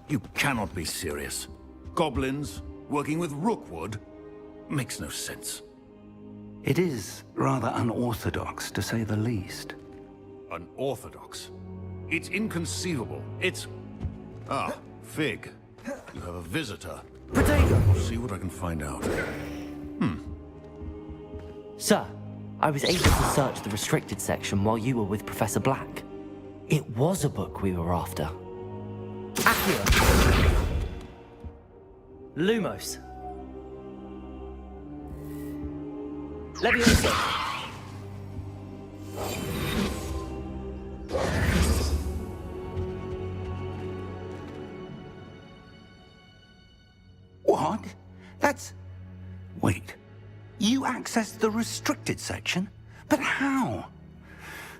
You cannot be serious. Goblins, working with Rookwood? Makes no sense. It is rather unorthodox, to say the least. Unorthodox? It's inconceivable. It's... Ah, Fig. You have a visitor. Potato! I'll see what I can find out. Sir, I was able to search the restricted section while you were with Professor Black. It was a book we were after. Accio! Lumos. Leviosa. What? That's... Wait. You accessed the restricted section? But how?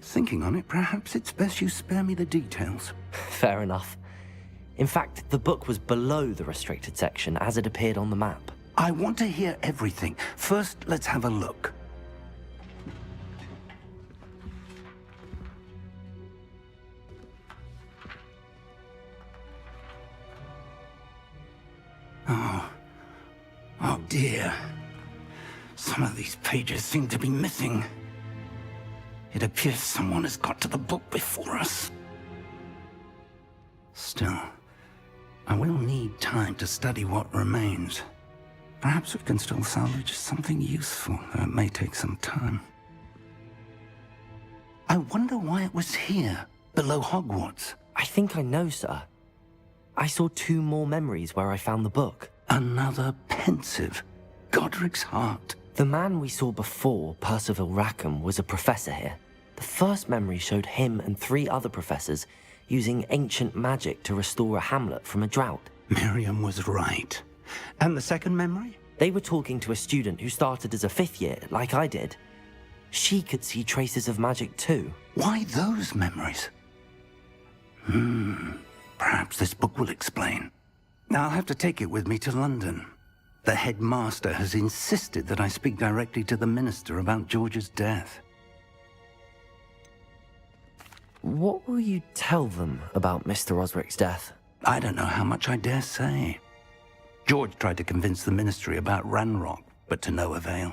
Thinking on it, perhaps it's best you spare me the details. Fair enough. In fact, the book was below the restricted section as it appeared on the map. I want to hear everything. First, let's have a look. Oh dear. Some of these pages seem to be missing. It appears someone has got to the book before us. Still, I will need time to study what remains. Perhaps we can still salvage something useful, though it may take some time. I wonder why it was here, below Hogwarts. I think I know, sir. I saw 2 more memories where I found the book. Another pensive. Godric's heart. The man we saw before, Percival Rackham, was a professor here. The first memory showed him and 3 other professors using ancient magic to restore a hamlet from a drought. Miriam was right. And the second memory? They were talking to a student who started as a 5th year, like I did. She could see traces of magic too. Why those memories? Perhaps this book will explain. I'll have to take it with me to London. The headmaster has insisted that I speak directly to the minister about George's death. What will you tell them about Mr. Osric's death? I don't know how much I dare say. George tried to convince the ministry about Ranrock, but to no avail.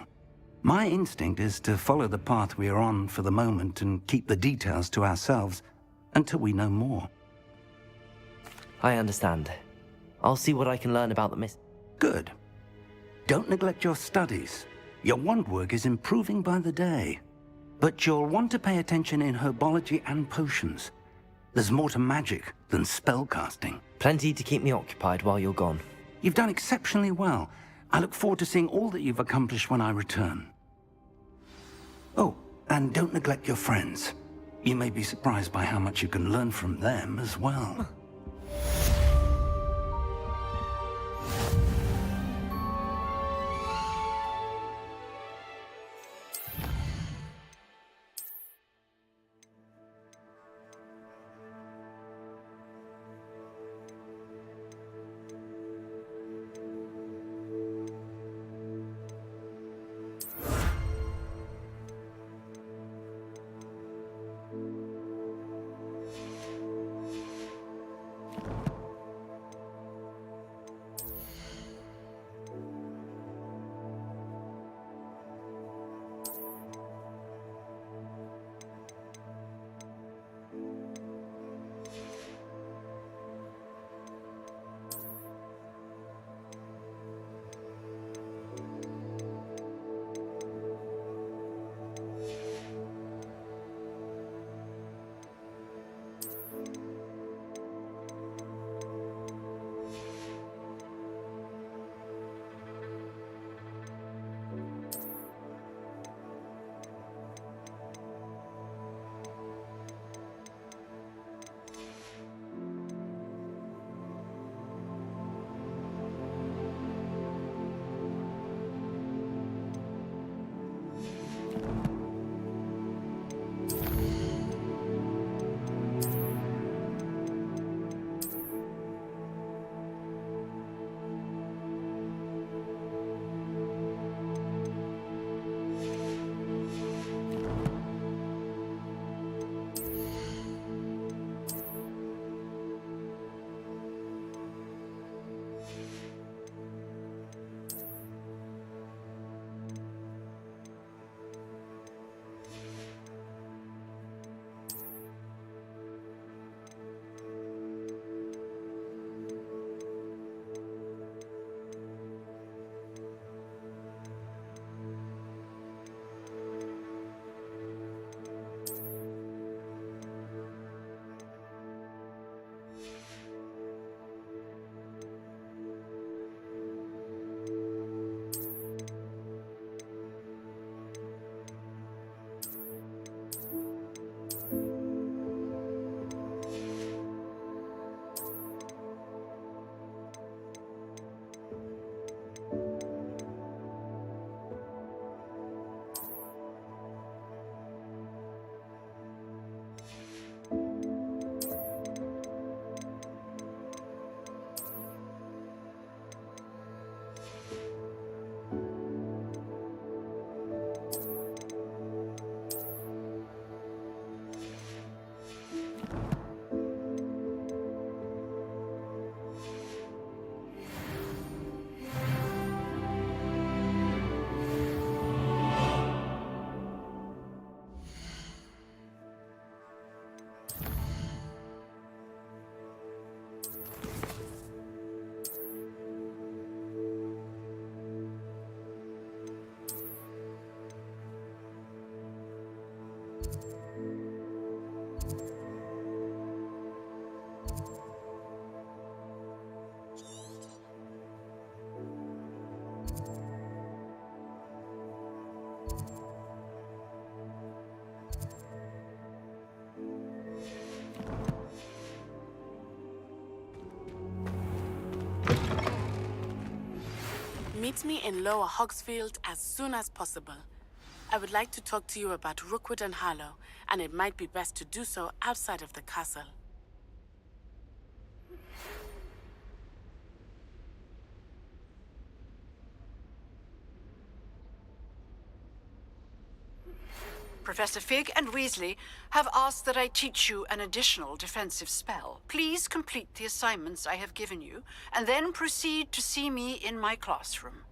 My instinct is to follow the path we are on for the moment and keep the details to ourselves until we know more. I understand. I'll see what I can learn about the Good. Don't neglect your studies. Your wand work is improving by the day. But you'll want to pay attention in herbology and potions. There's more to magic than spellcasting. Plenty to keep me occupied while you're gone. You've done exceptionally well. I look forward to seeing all that you've accomplished when I return. Oh, and don't neglect your friends. You may be surprised by how much you can learn from them as well. Meet me in Lower Hogsfield as soon as possible. I would like to talk to you about Rookwood and Harlow, and it might be best to do so outside of the castle. Professor Fig and Weasley have asked that I teach you an additional defensive spell. Please complete the assignments I have given you, and then proceed to see me in my classroom.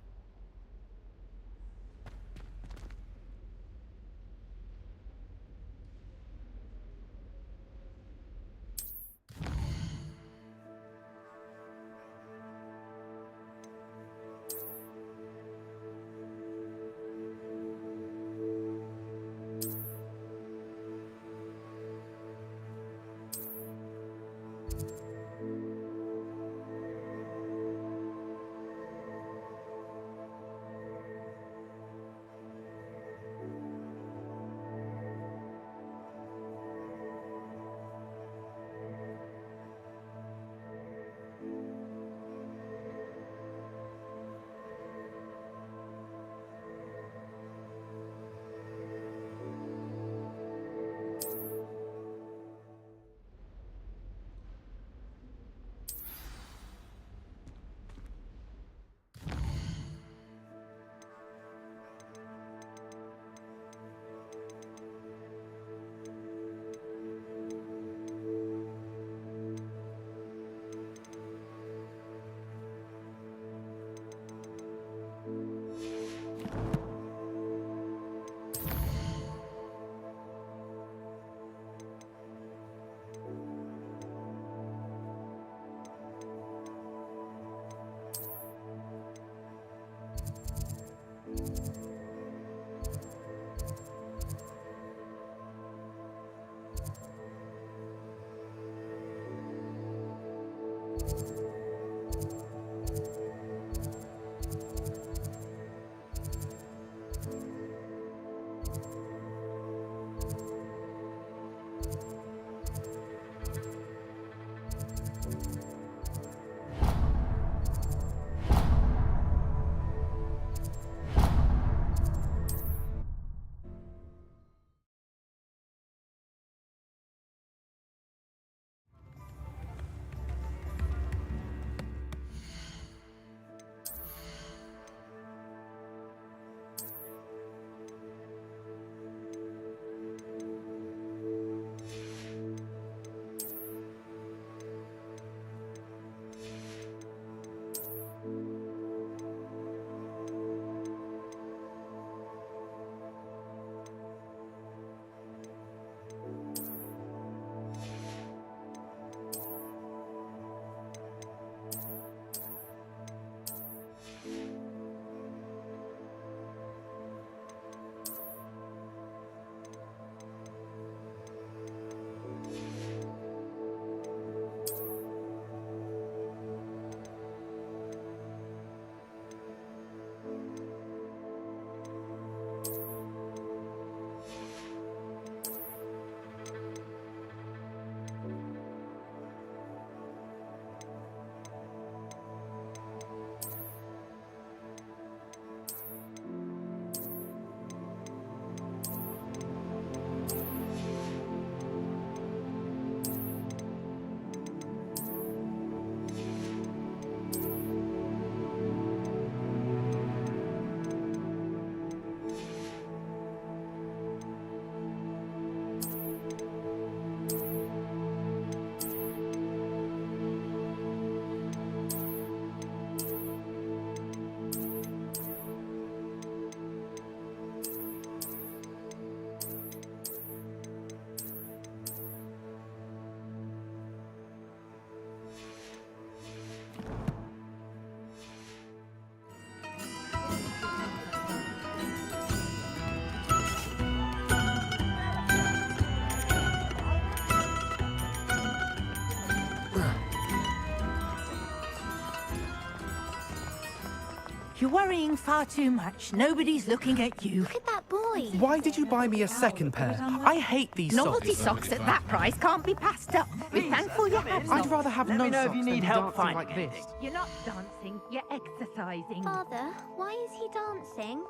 You're worrying far too much. Nobody's looking at you. Look at that boy. toys. Why did you buy me a second pair? I hate these Novelty socks. socks at that price can't be passed up. We're thankful you have some. I'd rather have Let no me know if socks you than need be help dancing finding like this. You're not dancing, you're exercising. Father, why is he dancing?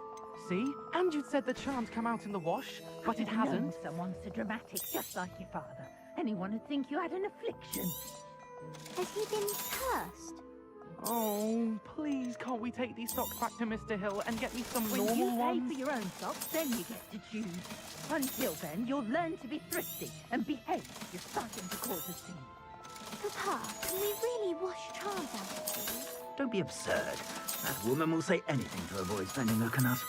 See? And you'd said the charm'd come out in the wash, but it hasn't. Someone so dramatic, just like your father. Anyone would think you had an affliction. Has he been cursed? Oh, please, can't we take these socks back to Mr. Hill and get me some When normal you pay ones? for your own socks, then you get to choose. Until then, you'll learn to be thrifty and behave. You're starting to cause a scene. Papa, can we really wash charms out of these? Don't be absurd. That woman will say anything to avoid spending her canut.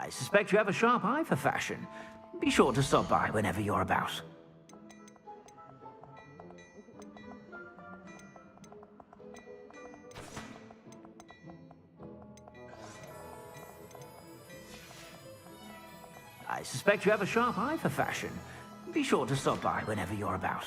I suspect you have a sharp eye for fashion. Be sure to stop by whenever you're about. I suspect you have a sharp eye for fashion. Be sure to stop by whenever you're about.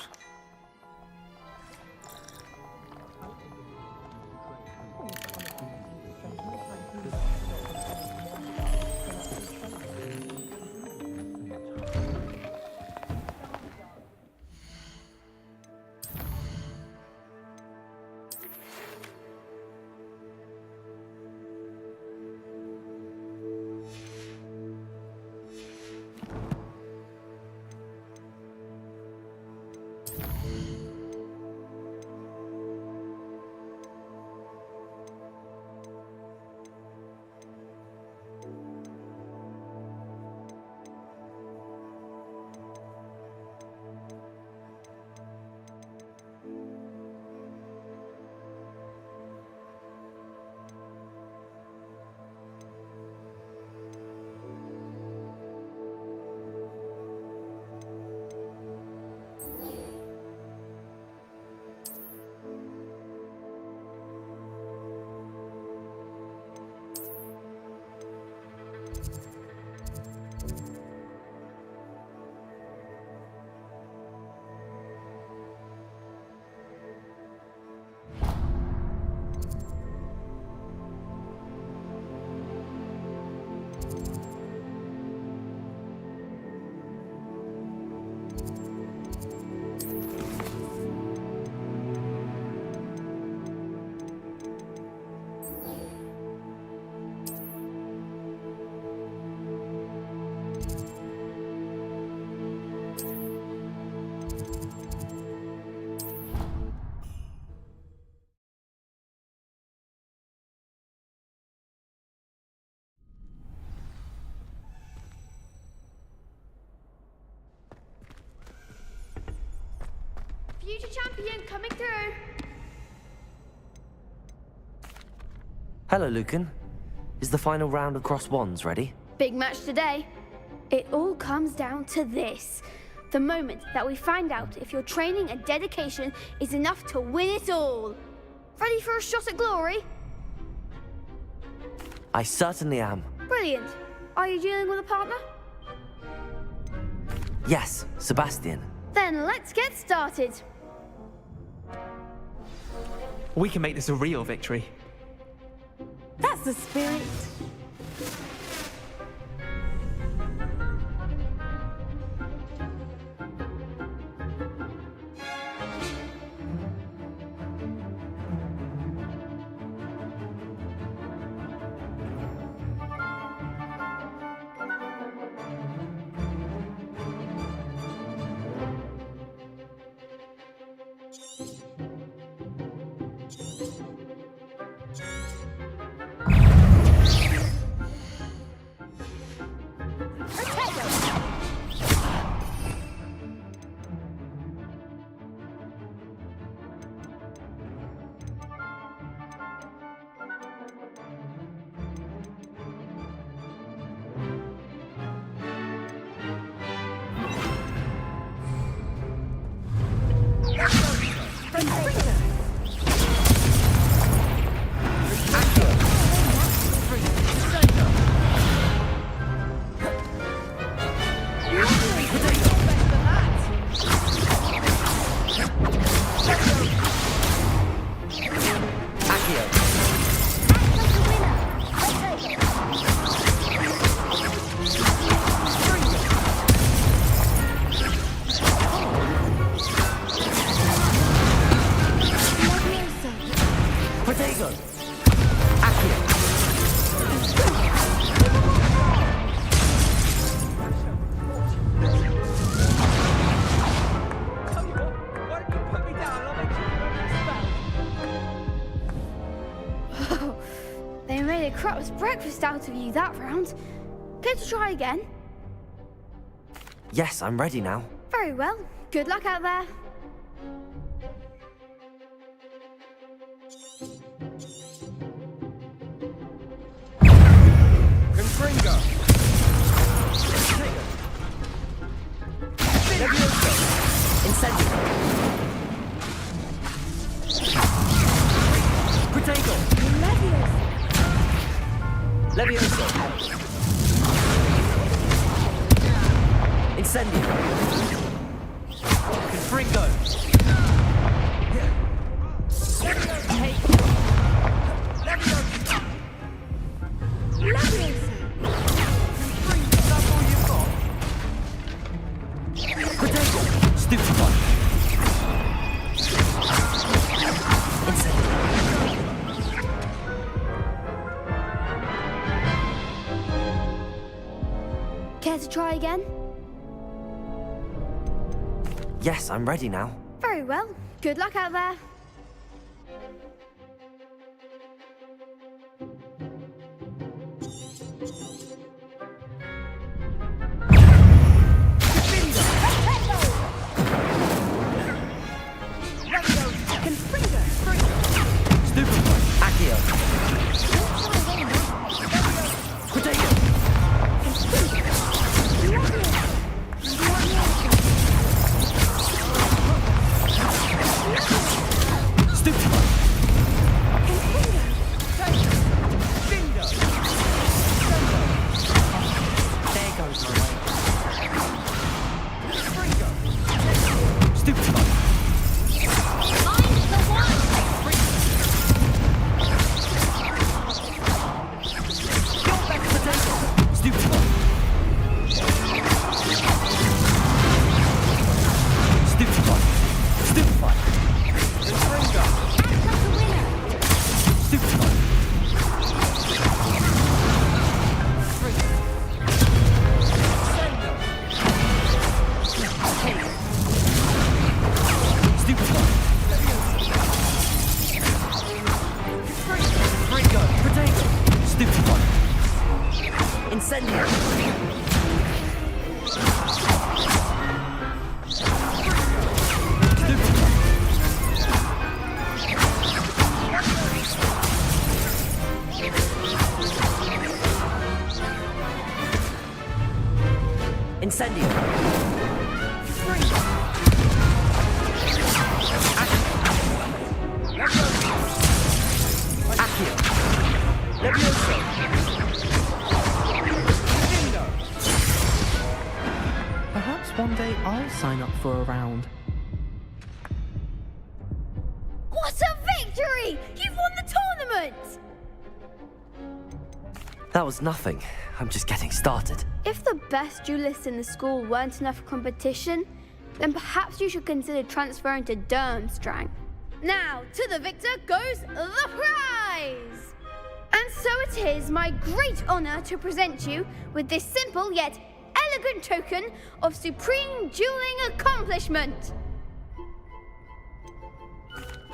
Future champion coming through. Hello, Lucan. Is the final round of cross wands ready? Big match today. It all comes down to this. The moment that we find out if your training and dedication is enough to win it all. Ready for a shot at glory? I certainly am. Brilliant. Are you dealing with a partner? Yes, Sebastian. Then let's get started. We can make this a real victory. That's the spirit. breakfast out of you that round. Care to try again? Yes, I'm ready now. Very well. Good luck out there. Confringo! Incendio! Protego! Levioso! Incendio! Confringo! Care to try again? Yes, I'm ready now. Very well. Good luck out there. Incendio! Accio! Levioso! Perhaps one day I'll sign up for a round. What a victory! You've won the tournament! That was nothing. I'm just getting started. If the best duelists in the school weren't enough for competition, then perhaps you should consider transferring to Durmstrang. Now, to the victor goes the prize! And so it is my great honor to present you with this simple yet elegant token of supreme dueling accomplishment.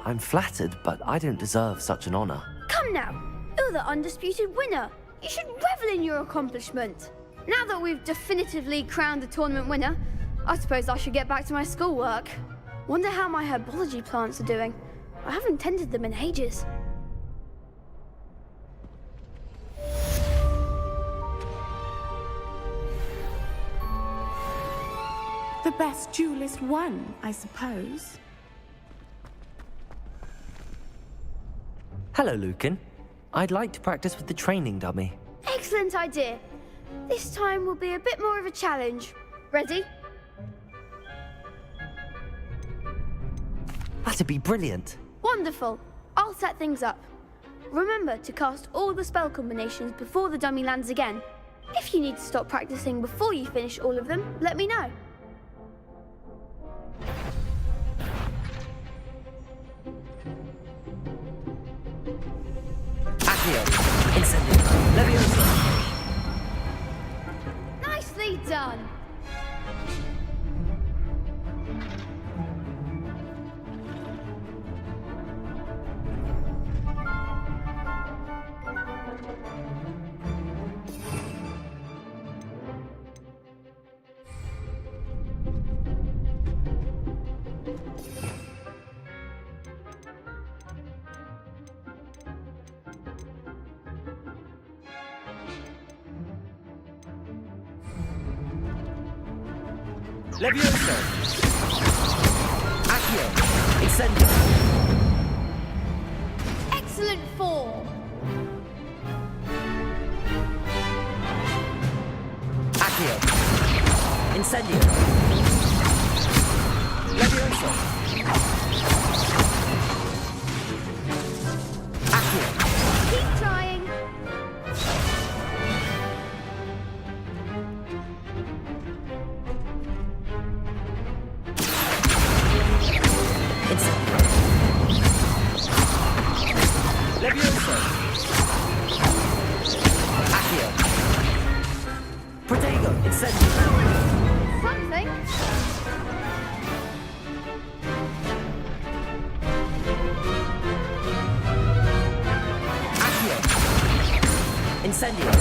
I'm flattered, but I don't deserve such an honor. Come now, you're the undisputed winner. You should revel in your accomplishment. Now that we've definitively crowned the tournament winner, I suppose I should get back to my schoolwork. Wonder how my herbology plants are doing. I haven't tended them in ages. The best duelist won, I suppose. Hello, Lucan. I'd like to practice with the training dummy. Excellent idea. This time will be a bit more of a challenge. Ready? That'd be brilliant. Wonderful. I'll set things up. Remember to cast all the spell combinations before the dummy lands again. If you need to stop practicing before you finish all of them, let me know. Accio! Incendio! Levioso! Nicely done. Levioso! Accio! Incendio! Excellent form! Accio! Incendio! Levioso! Accio! Keep trying! Incendio! Levioso! Accio! Protego! Incendio! Something? Accio! Incendio!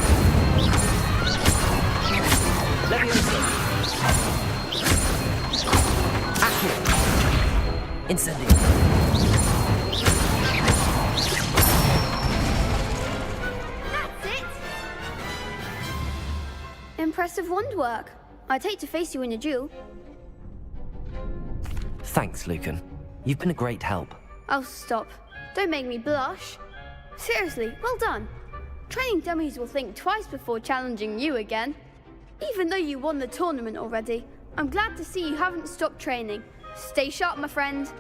Levioso! Accio! Incendio! That's it! Impressive wand work. I'd hate to face you in a duel. Thanks, Lucan. You've been a great help. Oh, stop. Don't make me blush. Seriously, well done. Training dummies will think twice before challenging you again. Even though you won the tournament already, I'm glad to see you haven't stopped training. Stay sharp, my friend.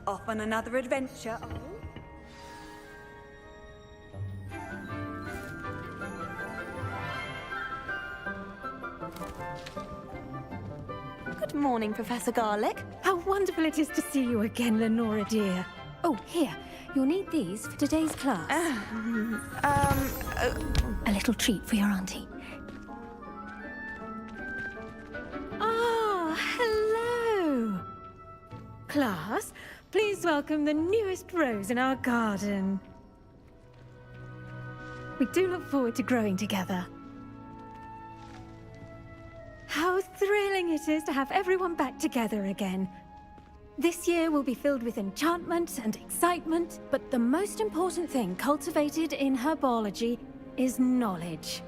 Off on another adventure. Good morning, Professor Garlick. How wonderful it is to see you again, Lenora dear. Oh, here. You'll need these for today's class. A little treat for your auntie. Ah, hello! Class, please welcome the newest rose in our garden. We do look forward to growing together. How thrilling it is to have everyone back together again. This year will be filled with enchantment and excitement, but the most important thing cultivated in herbology is knowledge.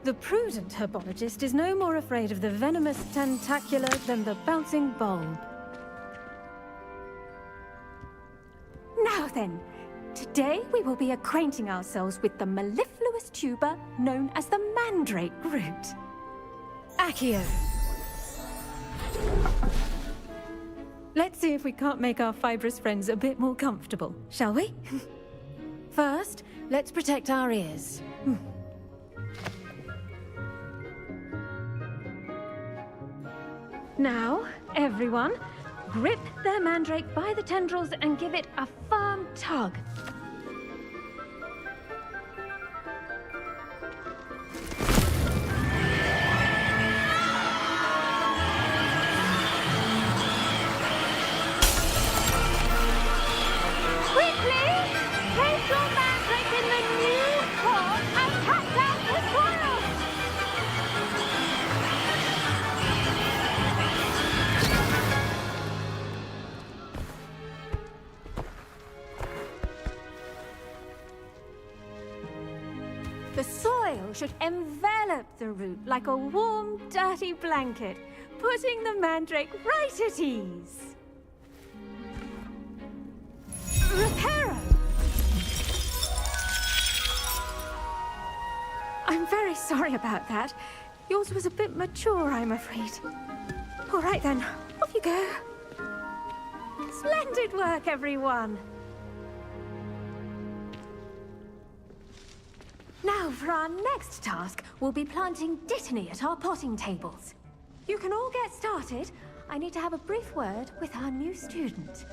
The prudent herbologist is no more afraid of the venomous tentacula than the bouncing bulb. Now then, today we will be acquainting ourselves with the mellifluous tuber known as the mandrake root. Accio. Let's see if we can't make our fibrous friends a bit more comfortable, shall we? First, let's protect our ears. Now, everyone, grip their mandrake by the tendrils and give it a firm tug. The soil should envelop the root like a warm, dirty blanket, putting the mandrake right at ease. Reparo! I'm very sorry about that. Yours was a bit mature, I'm afraid. All right then, off you go. Splendid work, everyone! Now, for our next task, we'll be planting dittany at our potting tables. You can all get started. I need to have a brief word with our new student.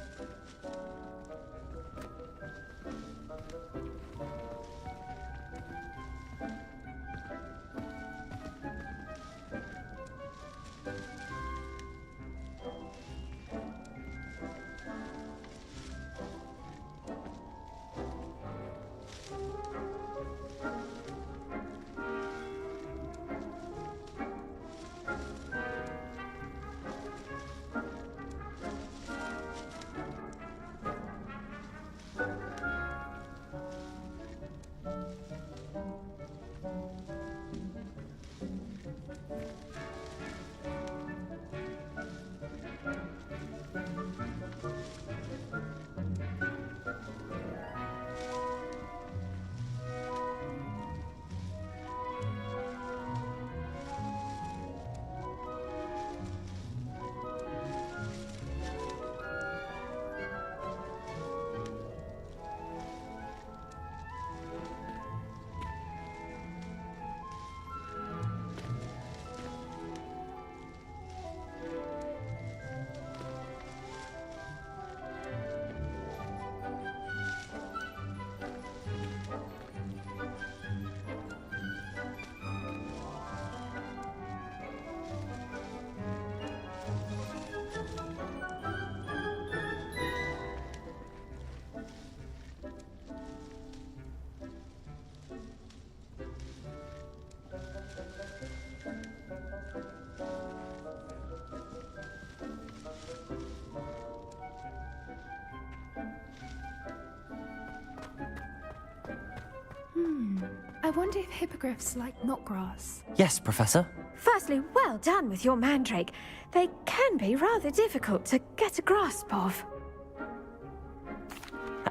I wonder if hippogriffs like knotgrass. Yes, Professor. Firstly, well done with your mandrake. They can be rather difficult to get a grasp of.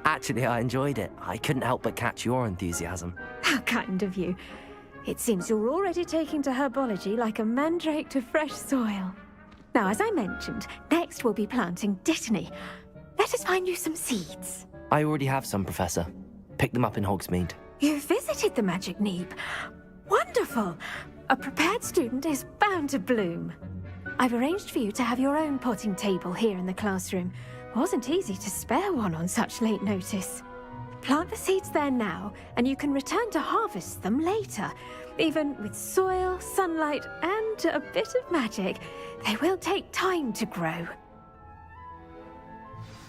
Actually, I enjoyed it. I couldn't help but catch your enthusiasm. How kind of you. It seems you're already taking to herbology like a mandrake to fresh soil. Now, as I mentioned, next we'll be planting dittany. Let us find you some seeds. I already have some, Professor. Picked them up in Hogsmeade. You visited the Magic Neep. Wonderful! A prepared student is bound to bloom. I've arranged for you to have your own potting table here in the classroom. Wasn't easy to spare one on such late notice. Plant the seeds there now, and you can return to harvest them later. Even with soil, sunlight, and a bit of magic, they will take time to grow.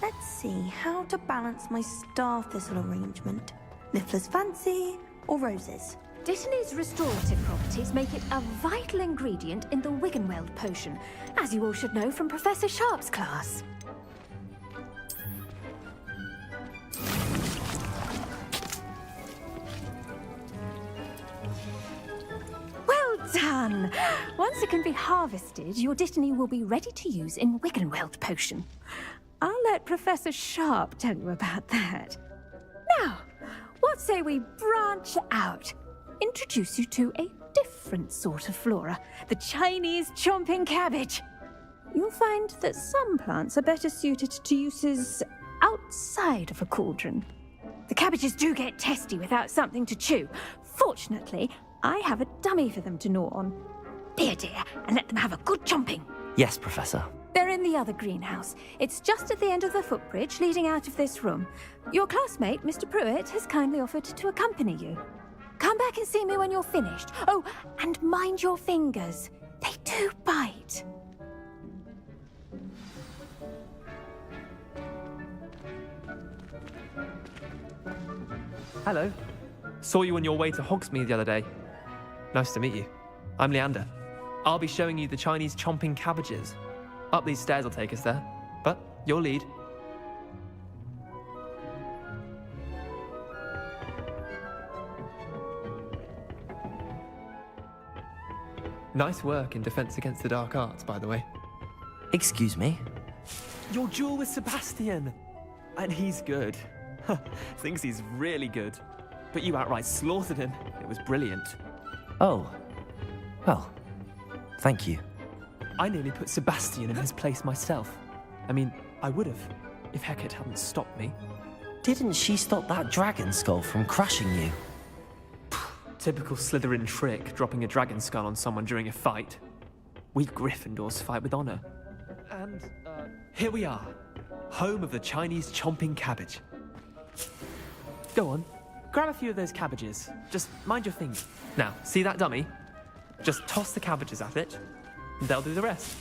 Let's see how to balance my star thistle arrangement. Niffler's fancy or roses? Dittany's restorative properties make it a vital ingredient in the Wiggenweld potion, as you all should know from Professor Sharp's class. Well done! Once it can be harvested, your Dittany will be ready to use in Wiggenweld potion. I'll let Professor Sharp tell you about that. Now, what say we branch out? Introduce you to a different sort of flora, the Chinese chomping cabbage. You'll find that some plants are better suited to uses outside of a cauldron. The cabbages do get testy without something to chew. Fortunately, I have a dummy for them to gnaw on. Be a dear and let them have a good chomping. Yes, Professor. They're in the other greenhouse. It's just at the end of the footbridge leading out of this room. Your classmate, Mr. Pruitt, has kindly offered to accompany you. Come back and see me when you're finished. Oh, and mind your fingers. They do bite. Hello. Saw you on your way to Hogsmeade the other day. Nice to meet you. I'm Leander. I'll be showing you the Chinese chomping cabbages. Up these stairs will take us there, but your lead. Nice work in Defense Against the Dark Arts, by the way. Excuse me? Your duel with Sebastian! And he's good. Thinks he's really good. But you outright slaughtered him. It was brilliant. Oh. Well, thank you. I nearly put Sebastian in his place myself. I mean, I would have, if Hecate hadn't stopped me. Didn't she stop that dragon skull from crushing you? Typical Slytherin trick, dropping a dragon skull on someone during a fight. We Gryffindors fight with honor. And, here we are. Home of the Chinese chomping cabbage. Go on, grab a few of those cabbages. Just mind your fingers. Now, see that dummy? Just toss the cabbages at it, and they'll do the rest.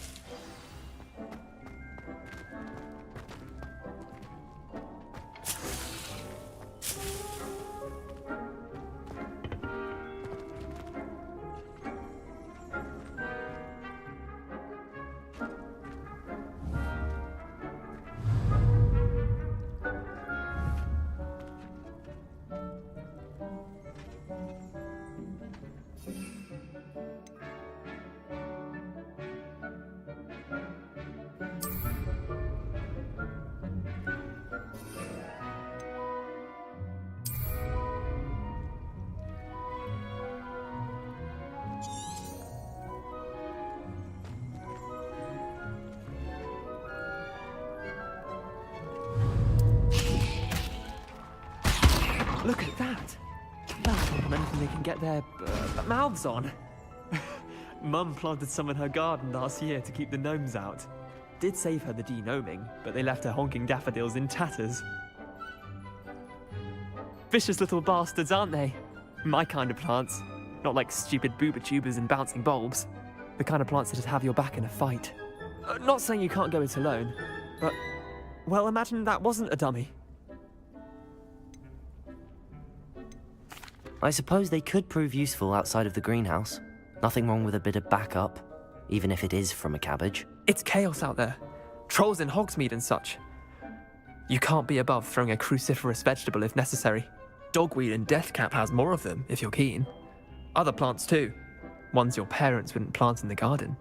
Look at that! That's more than anything they can get their mouths on. Mum planted some in her garden last year to keep the gnomes out. Did save her the de-gnoming, but they left her honking daffodils in tatters. Vicious little bastards, aren't they? My kind of plants. Not like stupid booba tubers and bouncing bulbs. The kind of plants that just have your back in a fight. Not saying you can't go it alone, but... well, imagine that wasn't a dummy. I suppose they could prove useful outside of the greenhouse. Nothing wrong with a bit of backup, even if it is from a cabbage. It's chaos out there. Trolls in Hogsmeade and such. You can't be above throwing a cruciferous vegetable if necessary. Dogweed and deathcap has more of them, if you're keen. Other plants too. Ones your parents wouldn't plant in the garden.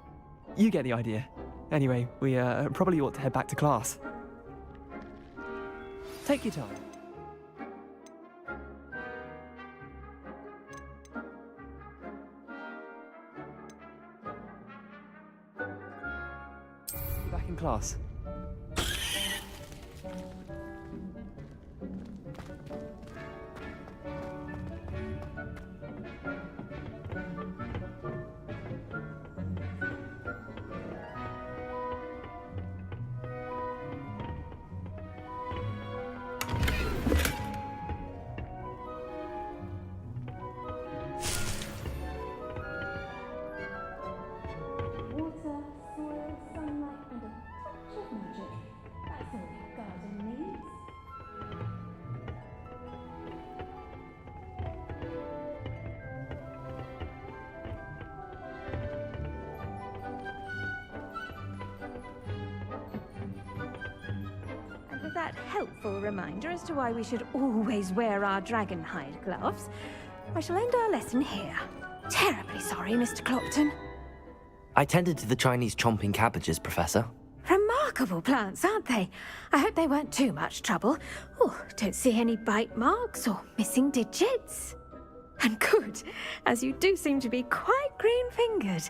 You get the idea. Anyway, we probably ought to head back to class. Take your time. Back in class. with that helpful reminder as to why we should always wear our dragon hide gloves, I shall end our lesson here. Terribly sorry, Mr. Clopton. I tended to the Chinese chomping cabbages, Professor. Remarkable plants, aren't they? I hope they weren't too much trouble. Oh, don't see any bite marks or missing digits. And good, as you do seem to be quite green-fingered.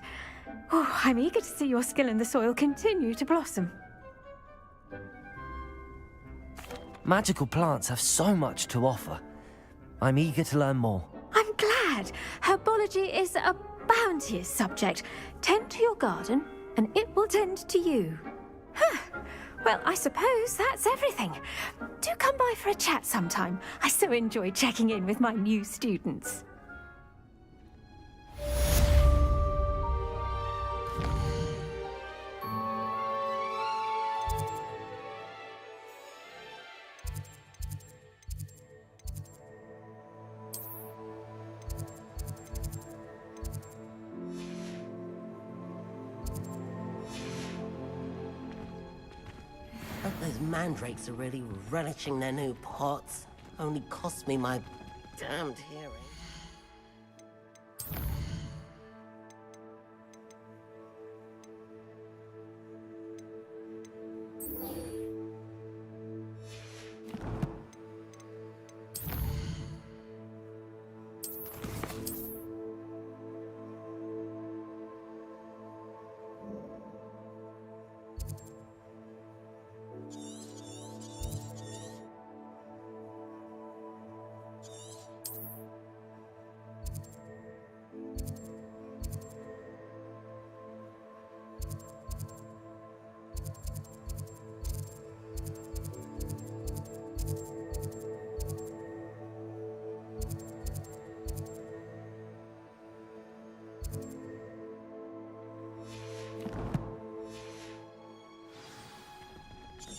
Oh, I'm eager to see your skill in the soil continue to blossom. Magical plants have so much to offer. I'm eager to learn more. I'm glad. Herbology is a bounteous subject. Tend to your garden, and it will tend to you. Well, I suppose that's everything. Do come by for a chat sometime. I so enjoy checking in with my new students. Those mandrakes are really relishing their new pots. Only cost me my damned hearing.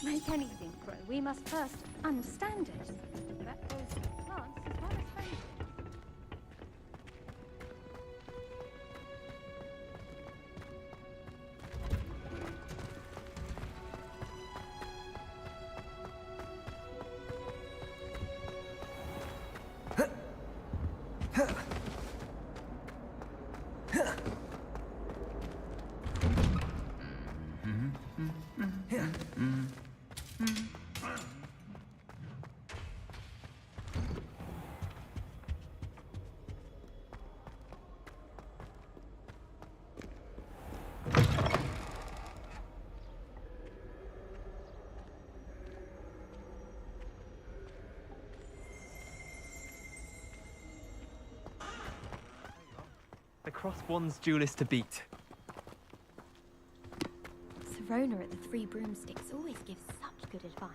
Make anything grow, we must first understand it. That goes for plants as well as friendship. The crossbond's duelist to beat. Serona at the Three Broomsticks always gives such good advice.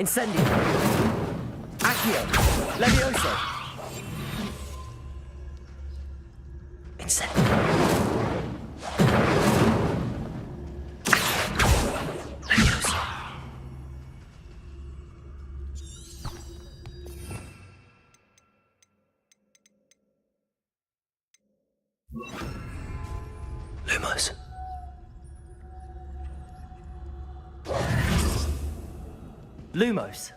Incendio. Accio. Levioso. Incendio. Levioso. Lumos. Lumos.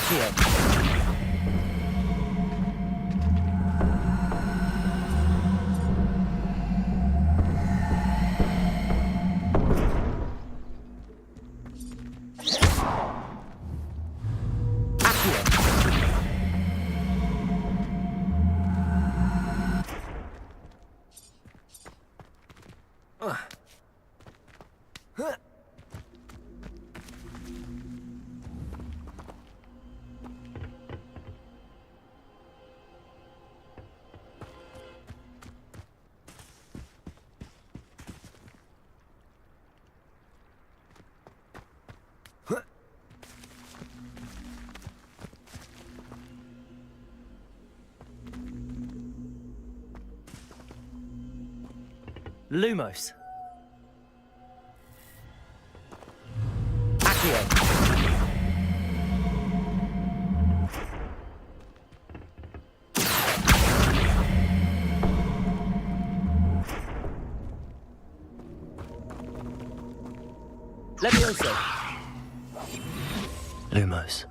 Accio. Lumos. Accio. Levioso. Lumos.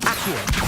Accio.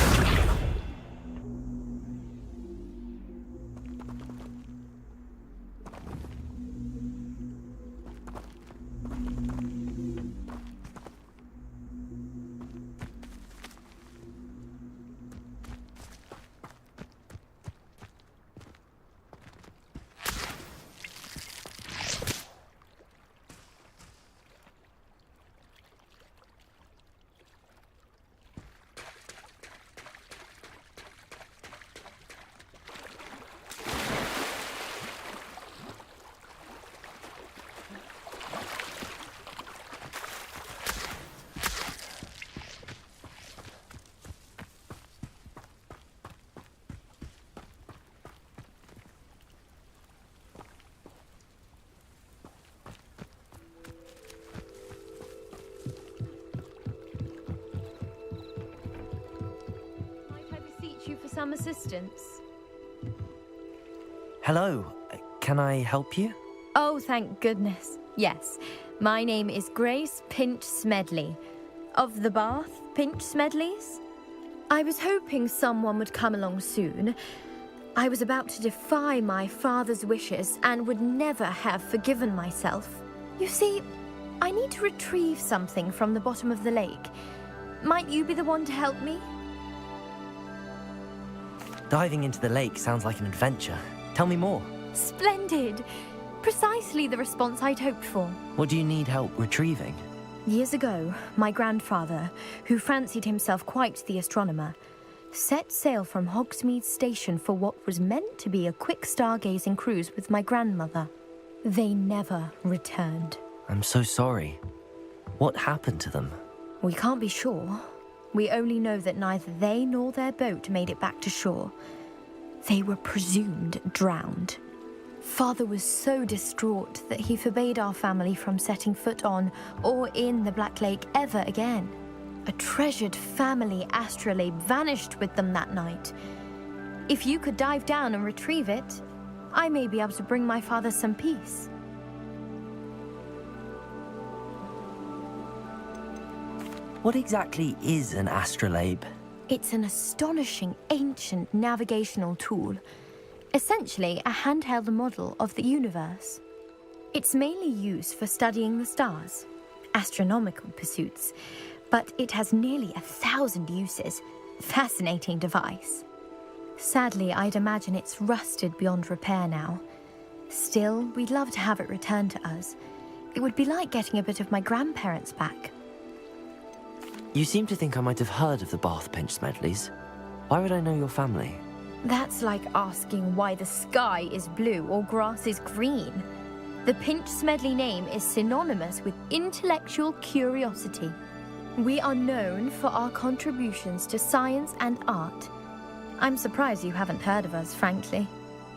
You for some assistance. Hello. Can I help you? Oh, thank goodness. Yes. My name is Grace Pinch Smedley. Of the Bath Pinch Smedleys? I was hoping someone would come along soon. I was about to defy my father's wishes and would never have forgiven myself. You see, I need to retrieve something from the bottom of the lake. Might you be the one to help me? Diving into the lake sounds like an adventure. Tell me more. Splendid! Precisely the response I'd hoped for. What do you need help retrieving? Years ago, my grandfather, who fancied himself quite the astronomer, set sail from Hogsmeade Station for what was meant to be a quick stargazing cruise with my grandmother. They never returned. I'm so sorry. What happened to them? We can't be sure. We only know that neither they nor their boat made it back to shore. They were presumed drowned. Father was so distraught that he forbade our family from setting foot on or in the Black Lake ever again. A treasured family astrolabe vanished with them that night. If you could dive down and retrieve it, I may be able to bring my father some peace. What exactly is an astrolabe? It's an astonishing ancient navigational tool. Essentially, a handheld model of the universe. It's mainly used for studying the stars, astronomical pursuits, but it has nearly 1,000 uses. Fascinating device. Sadly, I'd imagine it's rusted beyond repair now. Still, we'd love to have it returned to us. It would be like getting a bit of my grandparents back. You seem to think I might have heard of the Bath Pinch Smedleys. Why would I know your family? That's like asking why the sky is blue or grass is green. The Pinch Smedley name is synonymous with intellectual curiosity. We are known for our contributions to science and art. I'm surprised you haven't heard of us, frankly.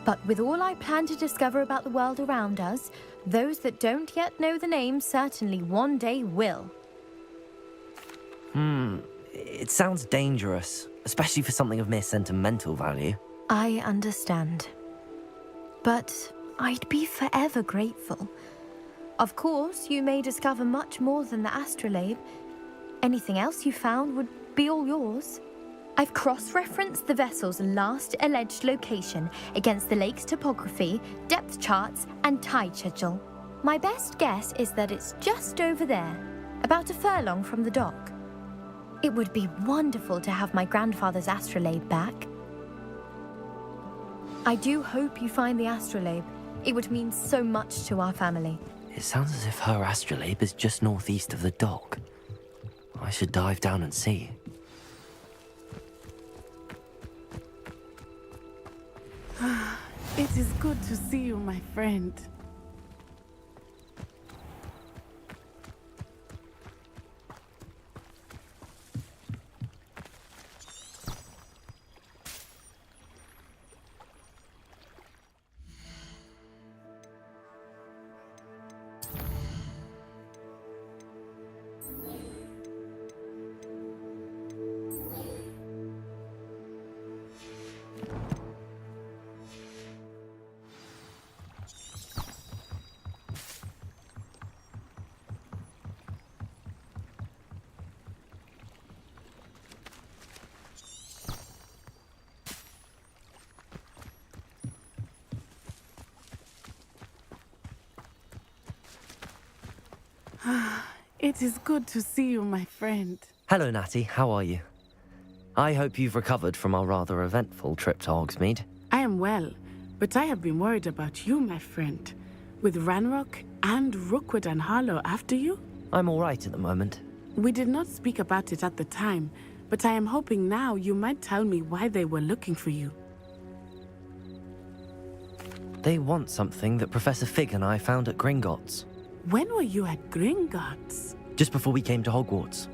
But with all I plan to discover about the world around us, those that don't yet know the name certainly one day will. It sounds dangerous, especially for something of mere sentimental value. I understand. But I'd be forever grateful. Of course, you may discover much more than the astrolabe. Anything else you found would be all yours. I've cross-referenced the vessel's last alleged location against the lake's topography, depth charts, and tide schedule. My best guess is that it's just over there, about a furlong from the dock. It would be wonderful to have my grandfather's astrolabe back. I do hope you find the astrolabe. It would mean so much to our family. It sounds as if her astrolabe is just northeast of the dock. I should dive down and see. It is good to see you, my friend. It is good to see you, my friend. Hello, Natty. How are you? I hope you've recovered from our rather eventful trip to Hogsmeade. I am well, but I have been worried about you, my friend. With Ranrock and Rookwood and Harlow after you? I'm all right at the moment. We did not speak about it at the time, but I am hoping now you might tell me why they were looking for you. They want something that Professor Fig and I found at Gringotts. When were you at Gringotts? Just before we came to Hogwarts.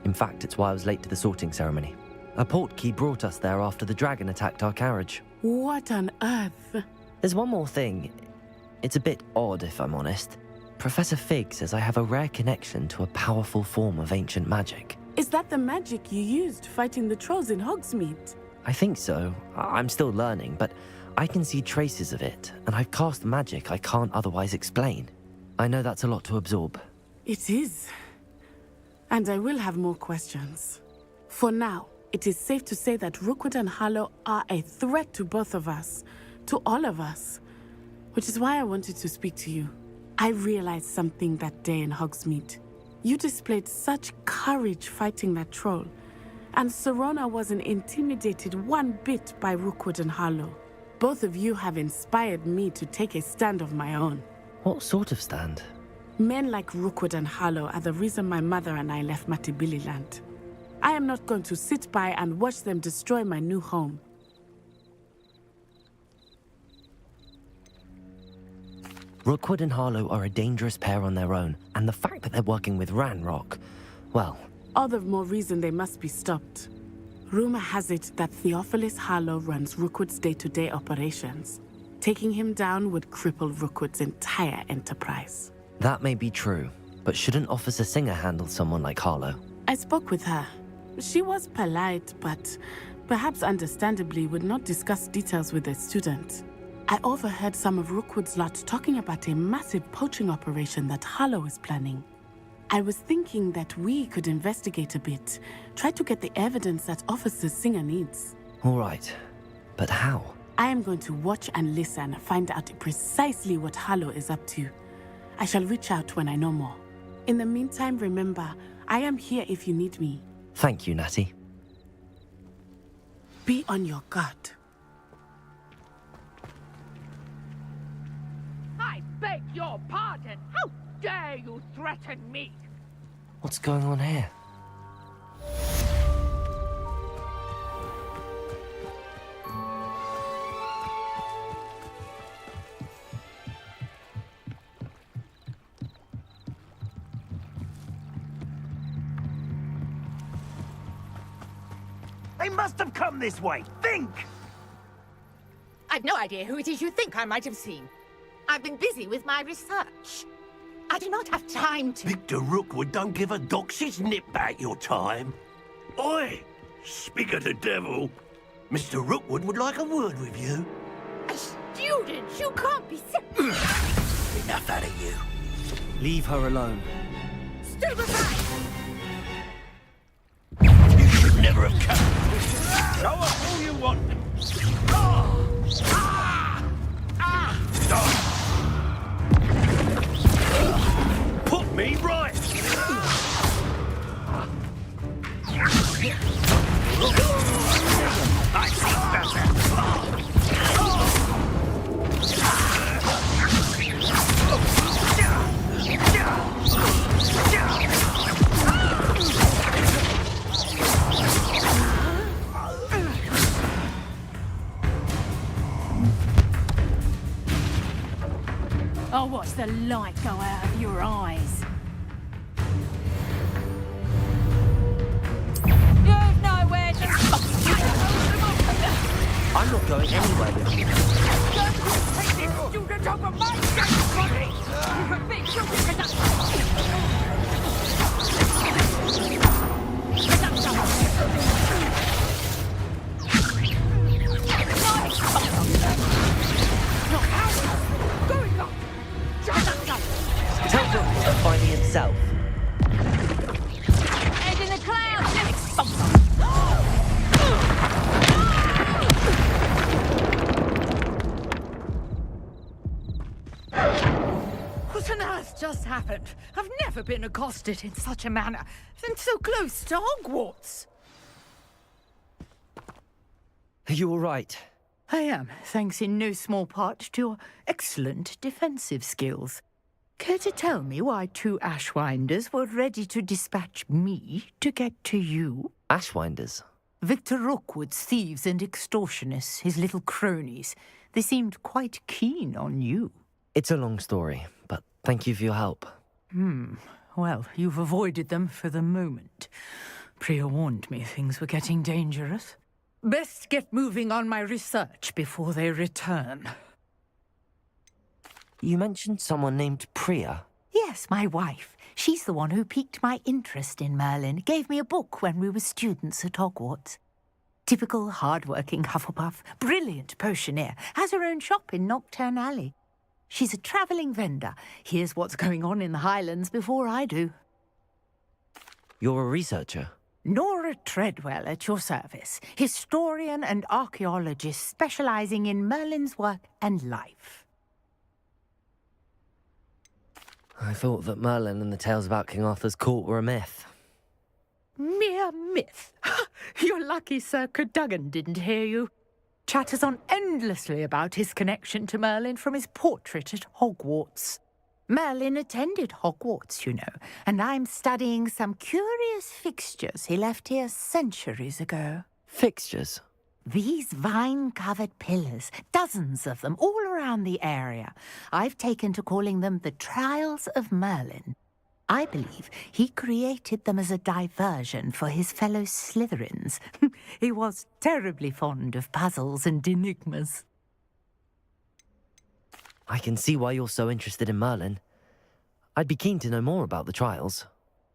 In fact, it's why I was late to the sorting ceremony. A portkey brought us there after the dragon attacked our carriage. What on earth? There's one more thing. It's a bit odd, if I'm honest. Professor Fig says I have a rare connection to a powerful form of ancient magic. Is that the magic you used fighting the trolls in Hogsmeade? I think so. I'm still learning, but I can see traces of it, and I've cast magic I can't otherwise explain. I know that's a lot to absorb. It is. And I will have more questions. For now, it is safe to say that Rookwood and Harlow are a threat to both of us, to all of us, which is why I wanted to speak to you. I realized something that day in Hogsmeade. You displayed such courage fighting that troll, and Serona wasn't intimidated one bit by Rookwood and Harlow. Both of you have inspired me to take a stand of my own. What sort of stand? Men like Rookwood and Harlow are the reason my mother and I left Matabeleland. I am not going to sit by and watch them destroy my new home. Rookwood and Harlow are a dangerous pair on their own, and the fact that they're working with Ranrock, well... all the more reason they must be stopped. Rumor has it that Theophilus Harlow runs Rookwood's day-to-day operations. Taking him down would cripple Rookwood's entire enterprise. That may be true, but shouldn't Officer Singer handle someone like Harlow? I spoke with her. She was polite, but perhaps understandably would not discuss details with a student. I overheard some of Rookwood's lot talking about a massive poaching operation that Harlow is planning. I was thinking that we could investigate a bit, try to get the evidence that Officer Singer needs. All right, but how? I am going to watch and listen, find out precisely what Harlow is up to. I shall reach out when I know more. In the meantime, remember, I am here if you need me. Thank you, Natty. Be on your guard. I beg your pardon! How dare you threaten me? What's going on here? They must have come this way. Think! I've no idea who it is you think I might have seen. I've been busy with my research. I do not have time to... Victor Rookwood don't give a doxy's nip back your time. Oi! Speak of the devil. Mr. Rookwood would like a word with you. A student? You can't be... Enough out of you. Leave her alone. Stupefy! You should never have come. Show us all you want. Put me right. I see better. I'll watch the light go out of your eyes. You've nowhere to... I'm not going anywhere with you. Take this student over my dead body! You can be guilty Tell Brooklyn to find me himself. Head in the clouds! What on earth just happened? I've never been accosted in such a manner, and so close to Hogwarts. Are you all right? I am, thanks in no small part to your excellent defensive skills. Care to tell me why 2 Ashwinders were ready to dispatch me to get to you? Ashwinders? Victor Rookwood's thieves and extortionists, his little cronies. They seemed quite keen on you. It's a long story, but thank you for your help. Well, you've avoided them for the moment. Priya warned me things were getting dangerous. Best get moving on my research before they return. You mentioned someone named Priya. Yes, my wife. She's the one who piqued my interest in Merlin. Gave me a book when we were students at Hogwarts. Typical hard-working Hufflepuff, brilliant potioneer, has her own shop in Nocturne Alley. She's a travelling vendor. Hears what's going on in the Highlands before I do. You're a researcher? Nora Treadwell at your service, historian and archaeologist specialising in Merlin's work and life. I thought that Merlin and the tales about King Arthur's court were a myth. Mere myth. You're lucky Sir Cadogan didn't hear you. Chatters on endlessly about his connection to Merlin from his portrait at Hogwarts. Merlin attended Hogwarts, you know, and I'm studying some curious fixtures he left here centuries ago. Fixtures? These vine-covered pillars, dozens of them, all around the area. I've taken to calling them the Trials of Merlin. I believe he created them as a diversion for his fellow Slytherins. He was terribly fond of puzzles and enigmas. I can see why you're so interested in Merlin. I'd be keen to know more about the trials.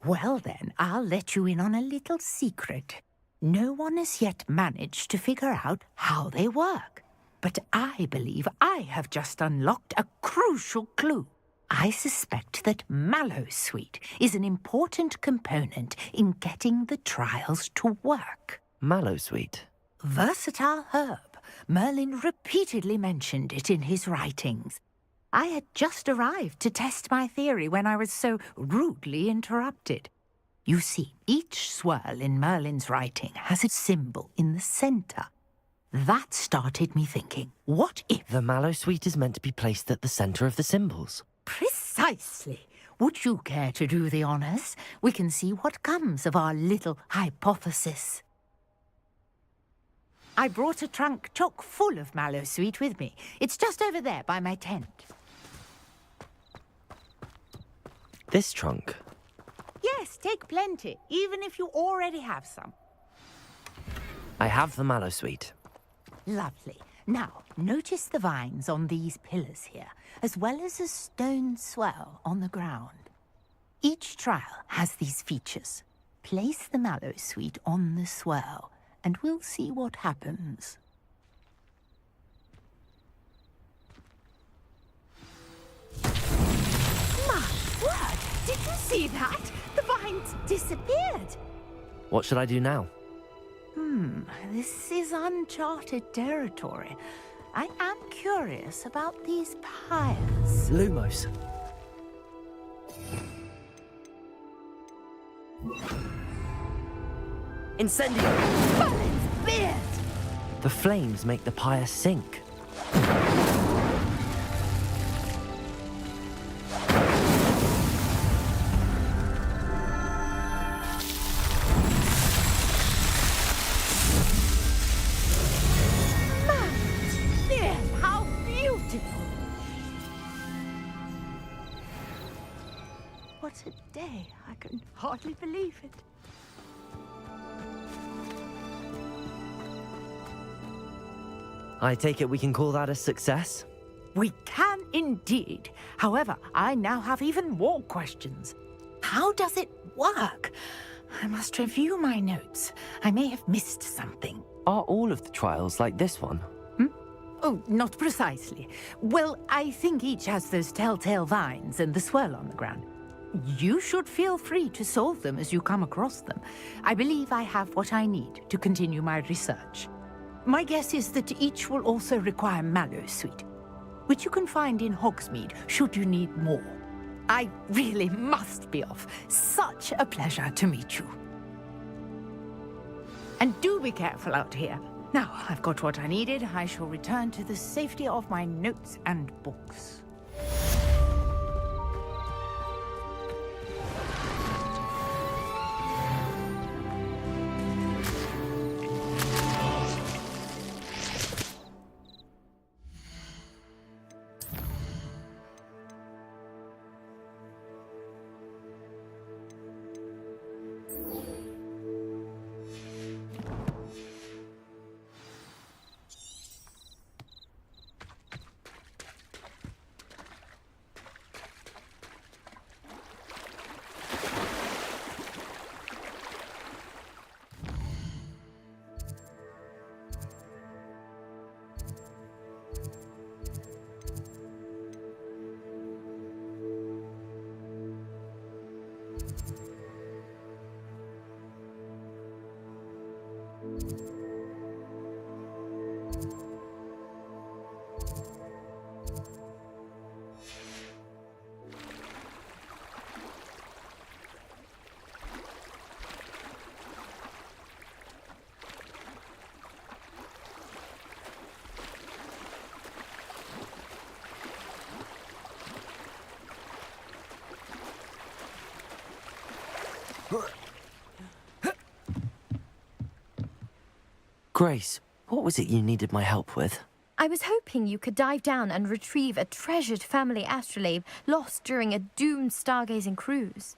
Well then, I'll let you in on a little secret. No one has yet managed to figure out how they work. But I believe I have just unlocked a crucial clue. I suspect that Mallowsweet is an important component in getting the trials to work. Mallowsweet? Versatile herb. Merlin repeatedly mentioned it in his writings. I had just arrived to test my theory when I was so rudely interrupted. You see, each swirl in Merlin's writing has a symbol in the centre. That started me thinking, what if... The Mallowsweet is meant to be placed at the centre of the symbols. Precisely. Would you care to do the honours? We can see what comes of our little hypothesis. I brought a trunk chock full of Mallowsweet with me. It's just over there by my tent. This trunk? Yes, take plenty, even if you already have some. I have the Mallowsweet. Lovely. Now, notice the vines on these pillars here, as well as a stone swell on the ground. Each trial has these features. Place the Mallowsweet on the swell, and we'll see what happens. My Did you see that? The vines disappeared. What should I do now? This is uncharted territory. I am curious about these pyres. Lumos. Incendio! Balin's beard! The flames make the pyre sink. How beautiful! What a day. I can hardly believe it. I take it we can call that a success? We can indeed. However, I now have even more questions. How does it work? I must review my notes. I may have missed something. Are all of the trials like this one? Oh, not precisely. Well, I think each has those telltale vines and the swirl on the ground. You should feel free to solve them as you come across them. I believe I have what I need to continue my research. My guess is that each will also require mallow sweet, which you can find in Hogsmeade should you need more. I really must be off. Such a pleasure to meet you. And do be careful out here. Now, I've got what I needed. I shall return to the safety of my notes and books. Grace, what was it you needed my help with? I was hoping you could dive down and retrieve a treasured family astrolabe lost during a doomed stargazing cruise.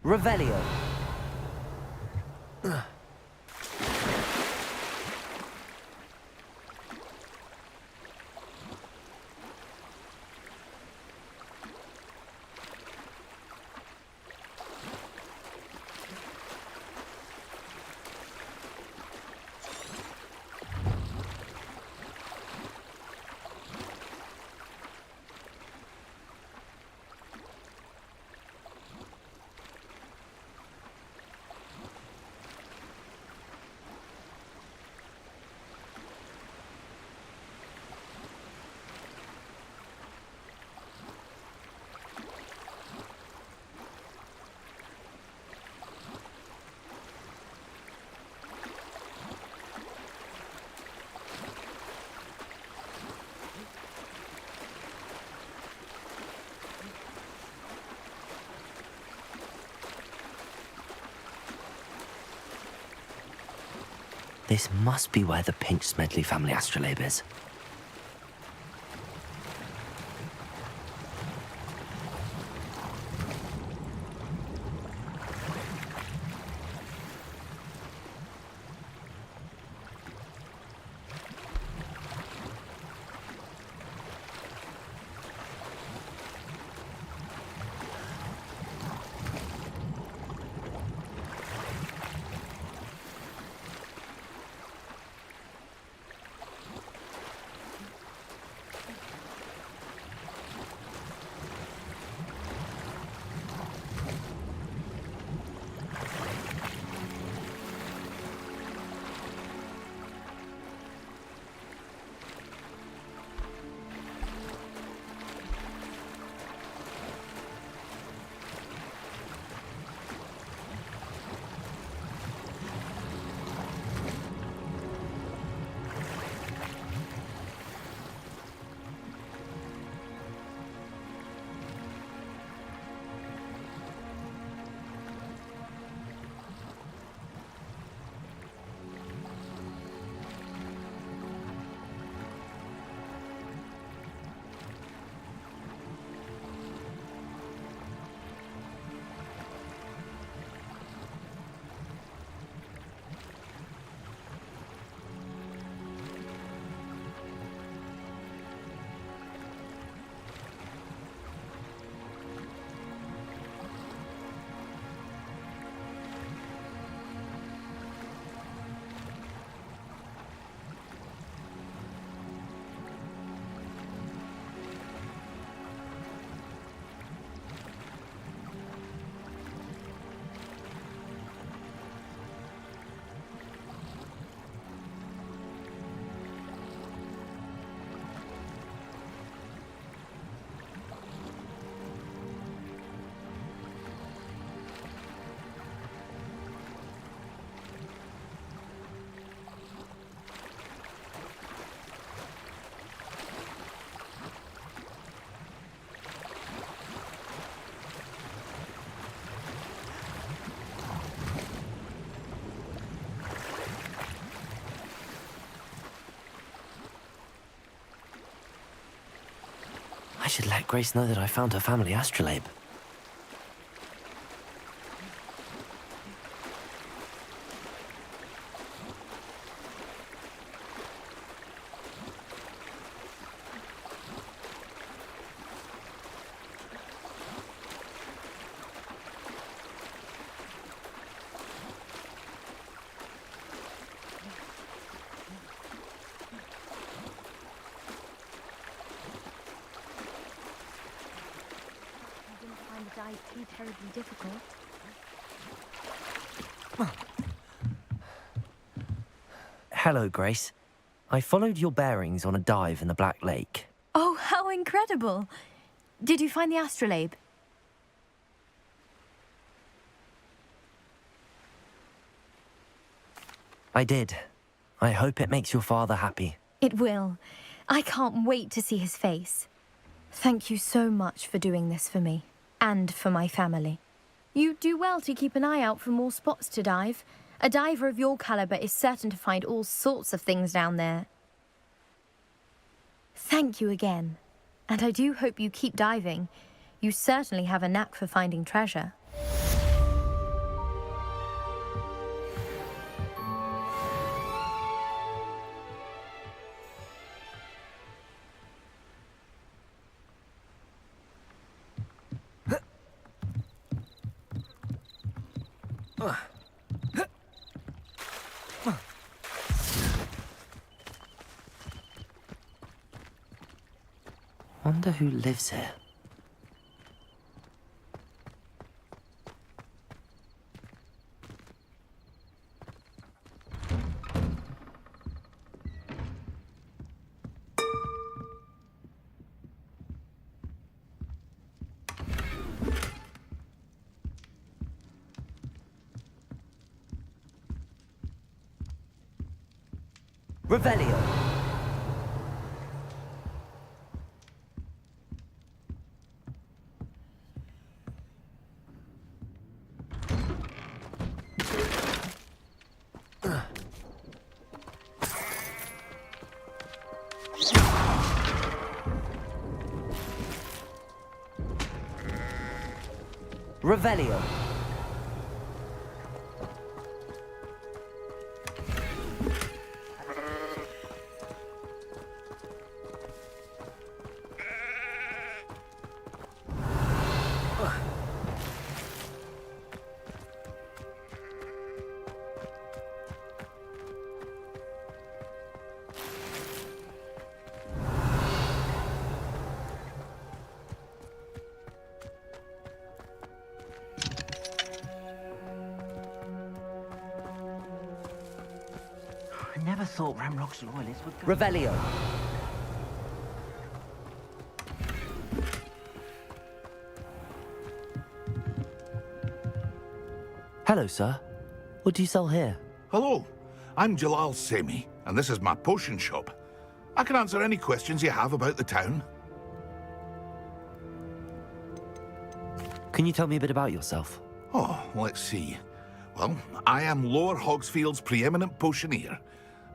Revelio. This must be where the Pinch Smedley family astrolabe is. I should let Grace know that I found her family astrolabe. Too terribly difficult. Hello, Grace. I followed your bearings on a dive in the Black Lake. Oh, how incredible! Did you find the astrolabe? I did. I hope it makes your father happy. It will. I can't wait to see his face. Thank you so much for doing this for me. And for my family. You do well to keep an eye out for more spots to dive. A diver of your caliber is certain to find all sorts of things down there. Thank you again. And I do hope you keep diving. You certainly have a knack for finding treasure. Wonder who lives here. Revelio. Revelio. I never thought Ramrock's loyalists would go... Revelio. Hello, sir. What do you sell here? Hello, I'm Jalal Semi, and this is my potion shop. I can answer any questions you have about the town. Can you tell me a bit about yourself? Oh, let's see. Well, I am Lower Hogsfield's preeminent potioneer,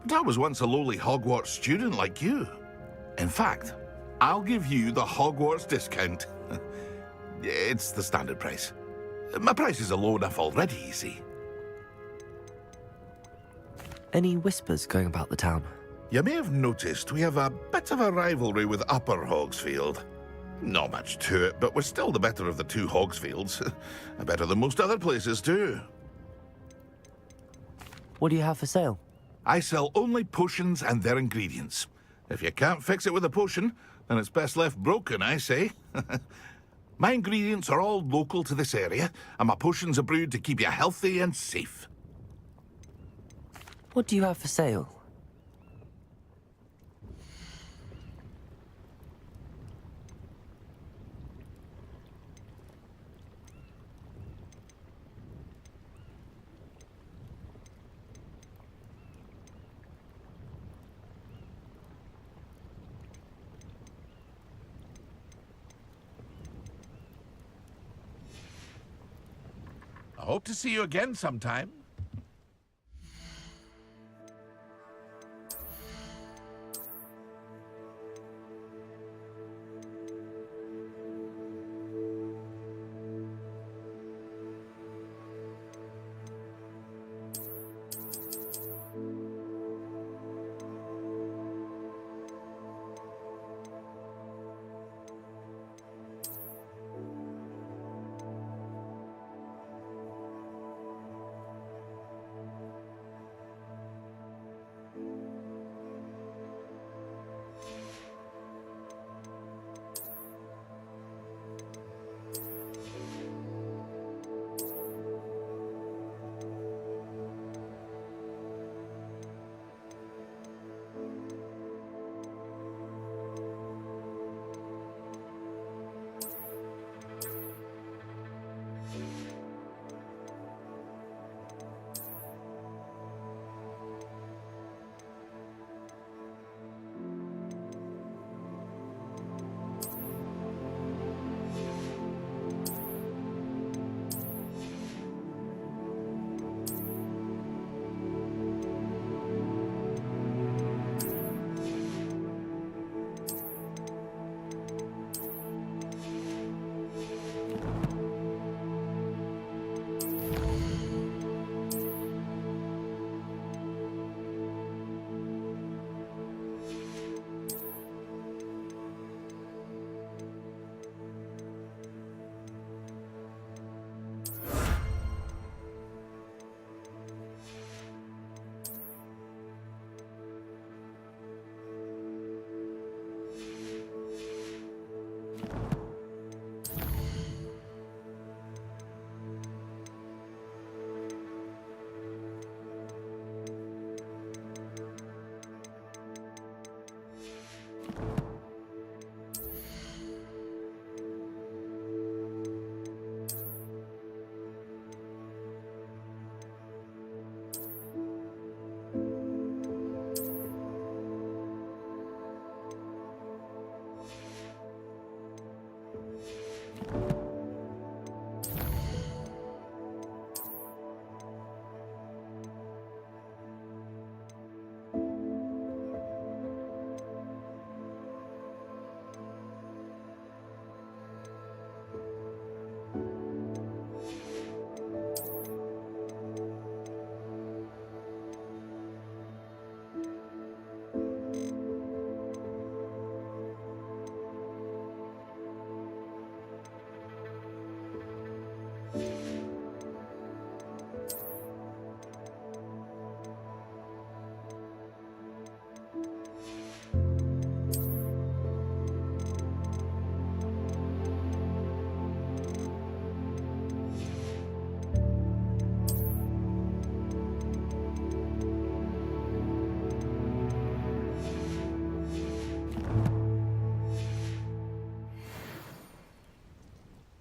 but I was once a lowly Hogwarts student like you. In fact, I'll give you the Hogwarts discount. It's the standard price. My prices are low enough already, you see. Any whispers going about the town? You may have noticed we have a bit of a rivalry with Upper Hogsfield. Not much to it, but we're still the better of the two Hogsfields. Better than most other places, too. What do you have for sale? I sell only potions and their ingredients. If you can't fix it with a potion, then it's best left broken, I say. My ingredients are all local to this area, and my potions are brewed to keep you healthy and safe. What do you have for sale? I hope to see you again sometime.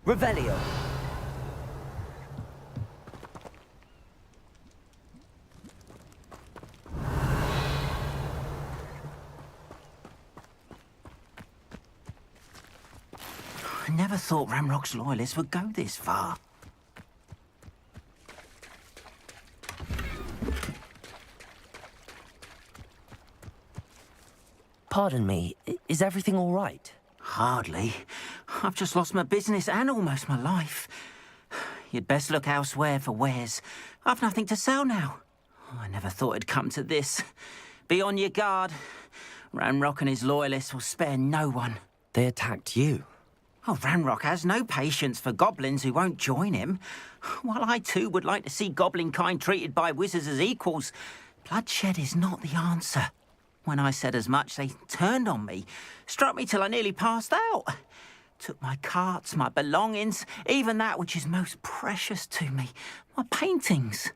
Revelio. I never thought Ranrock's loyalists would go this far. Pardon me, is everything all right? Hardly. I've just lost my business and almost my life. You'd best look elsewhere for wares. I've nothing to sell now. I never thought it'd come to this. Be on your guard. Ranrock and his loyalists will spare no one. They attacked you. Oh, Ranrock has no patience for goblins who won't join him. While I too would like to see goblin kind treated by wizards as equals, bloodshed is not the answer. When I said as much, they turned on me, struck me till I nearly passed out. Took my carts, my belongings, even that which is most precious to me, my paintings.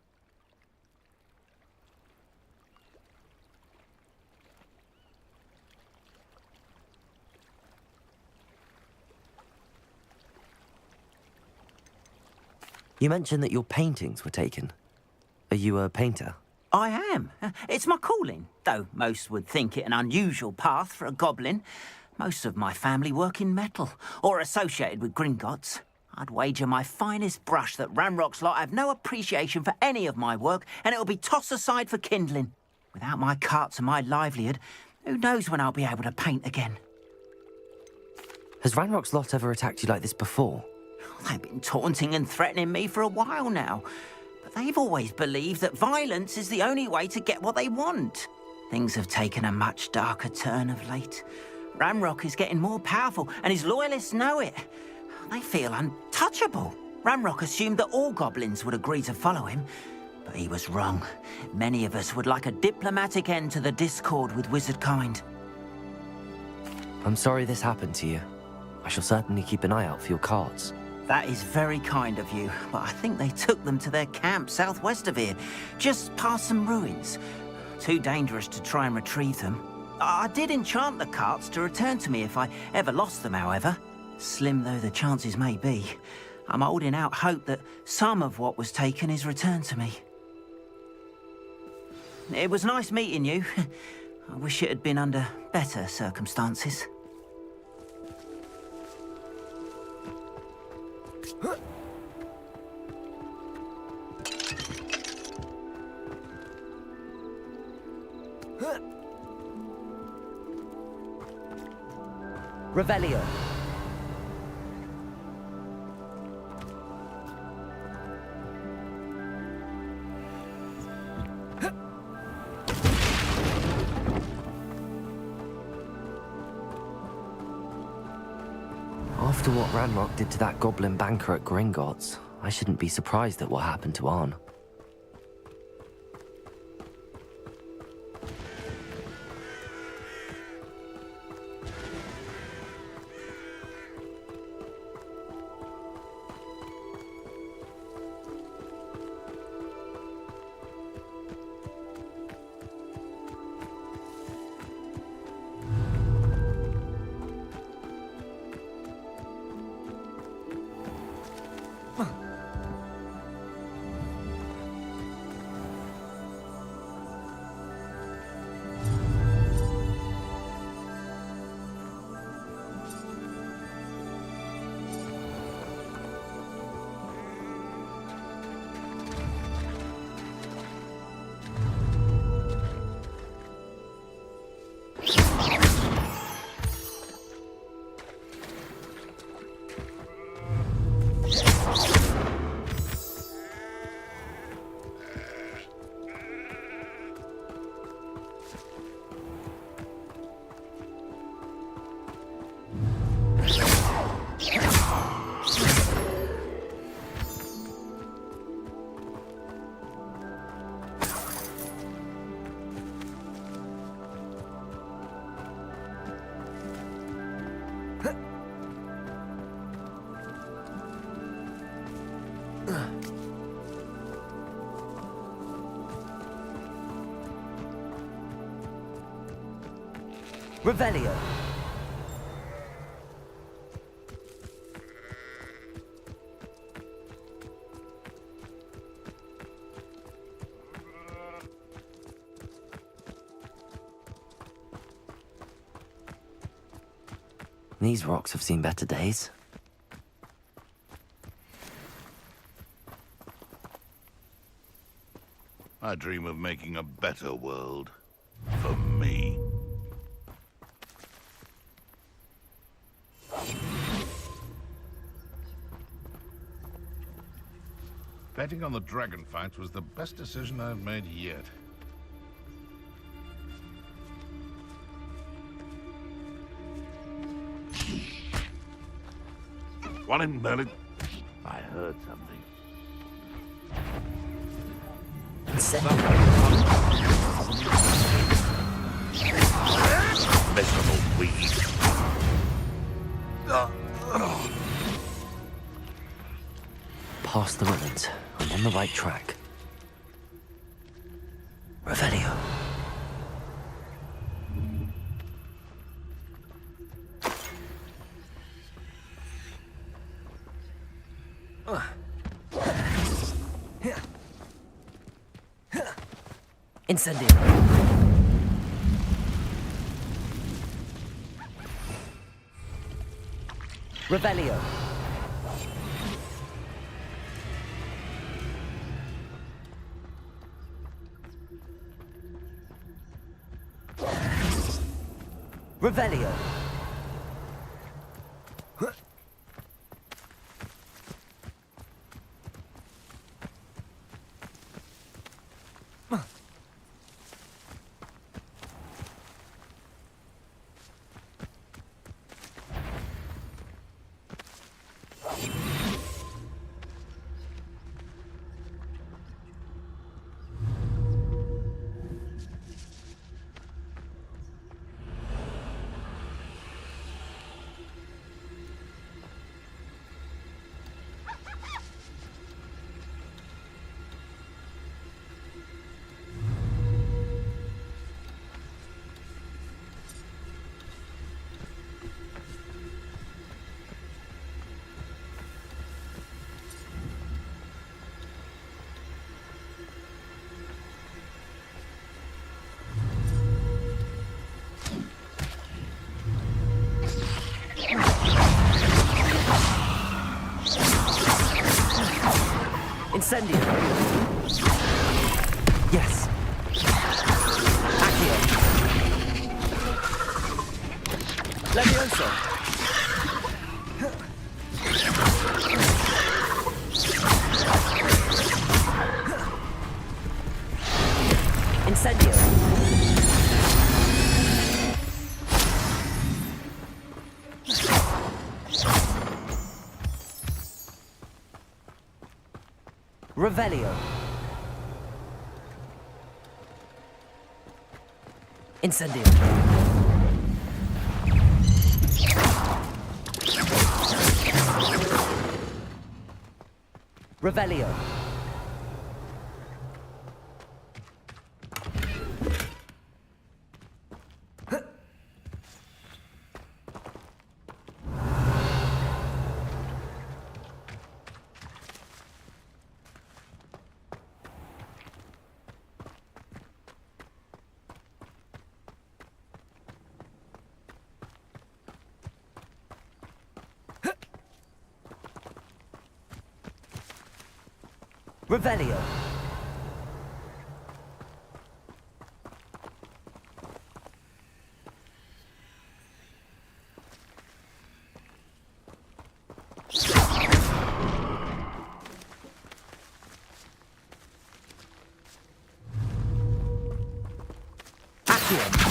You mentioned that your paintings were taken. Are you a painter? I am. It's my calling, though most would think it an unusual path for a goblin. Most of my family work in metal, or associated with Gringotts. I'd wager my finest brush that Ranrock's lot have no appreciation for any of my work, and it'll be tossed aside for kindling. Without my carts and my livelihood, who knows when I'll be able to paint again? Has Ranrock's lot ever attacked you like this before? They've been taunting and threatening me for a while now. But they've always believed that violence is the only way to get what they want. Things have taken a much darker turn of late. Ranrock is getting more powerful, and his loyalists know it. They feel untouchable. Ranrock assumed that all goblins would agree to follow him, but he was wrong. Many of us would like a diplomatic end to the discord with wizard kind. I'm sorry this happened to you. I shall certainly keep an eye out for your cards. That is very kind of you, but I think they took them to their camp southwest of here, just past some ruins. Too dangerous to try and retrieve them. I did enchant the carts to return to me if I ever lost them, however. Slim though the chances may be, I'm holding out hope that some of what was taken is returned to me. It was nice meeting you. I wish it had been under better circumstances. Revelio. After what Ranrock did to that goblin banker at Gringotts, I shouldn't be surprised at what happened to Arn. Revelio. These rocks have seen better days. I dream of making a better world. For me. Betting on the dragon fight was the best decision I've made yet. One in Merlin. I heard something. Miserable weed. Past the ruins. I'm on the right track. Revelio. Incendio. Revelio. Revelio. Incendio. Yes. Accio. Levioso. Incendio. Revelio. Incendio. Revelio. Revelio. Accio.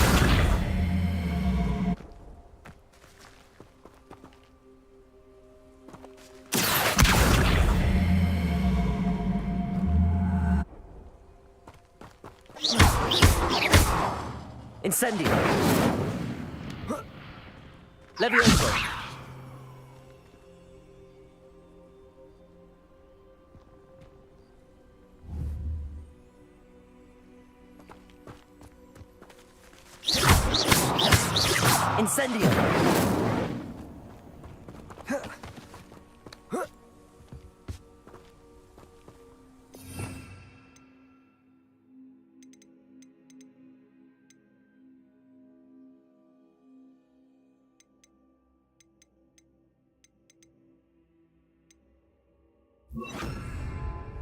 Incendio. Levioso. Incendio.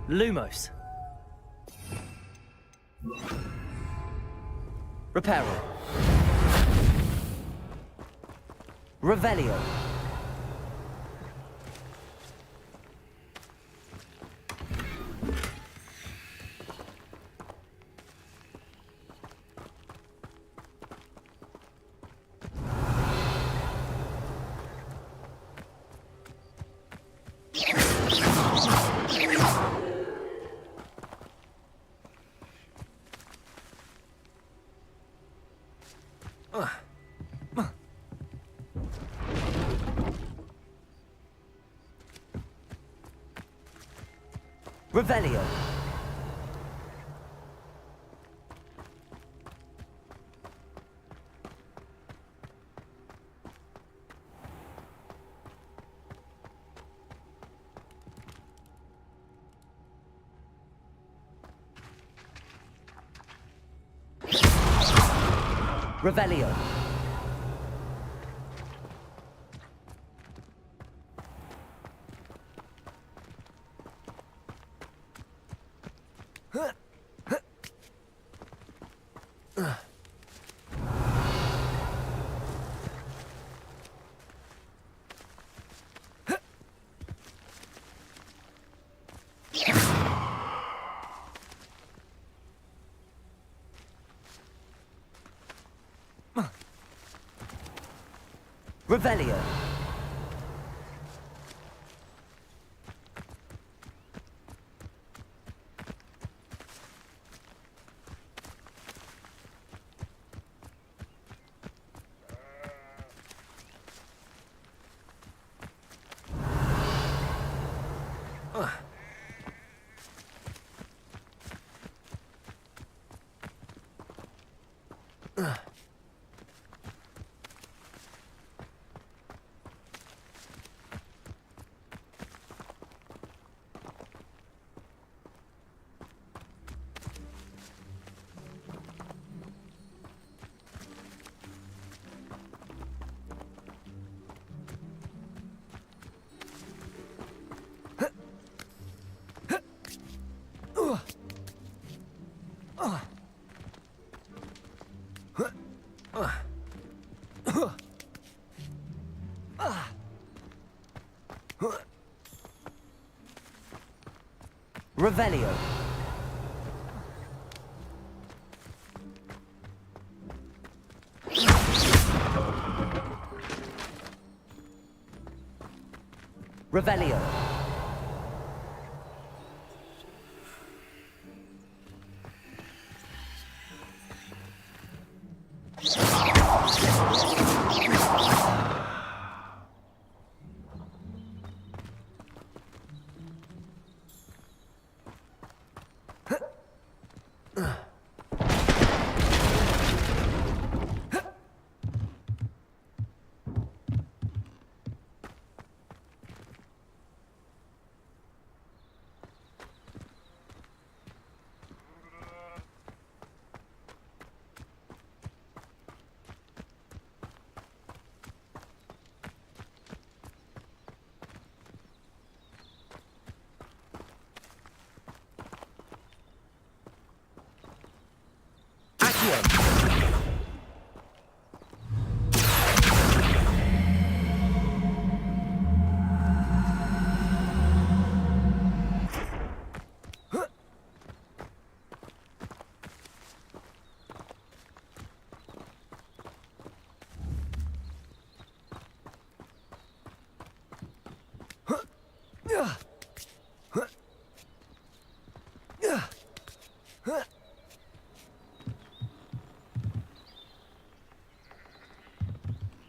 Lumos. Reparo. Revelio. Revelio. Revelio. Revelio. Revelio. Revelio.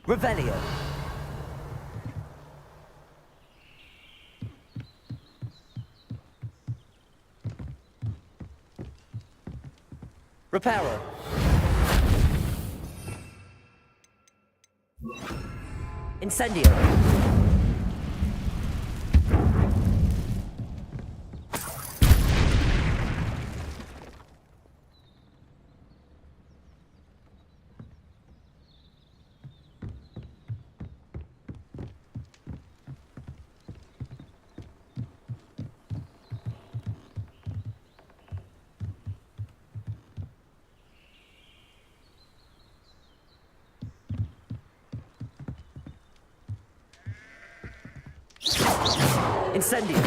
Revelio. Reparo. Incendio. Incendio.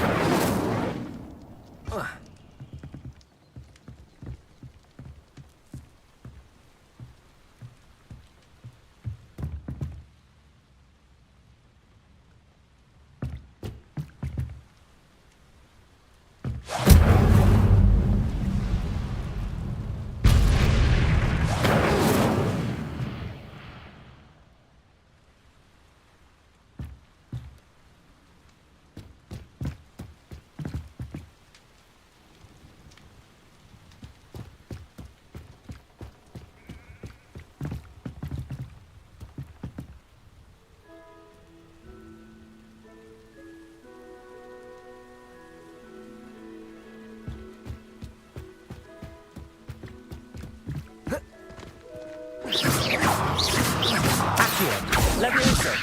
Leviosa.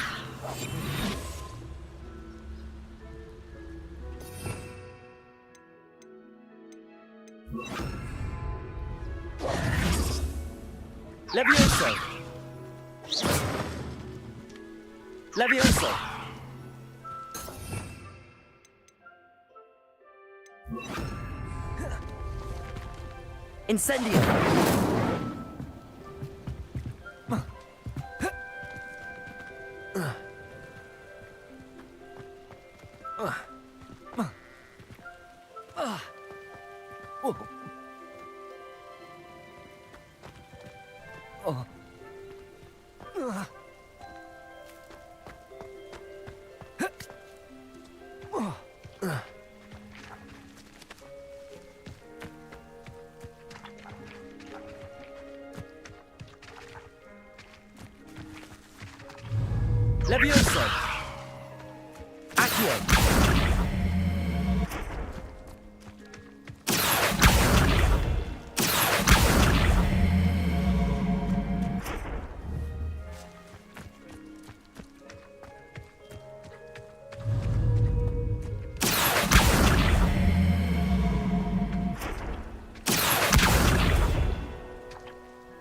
Leviosa. Leviosa. Incendio. Leviosa. Accio.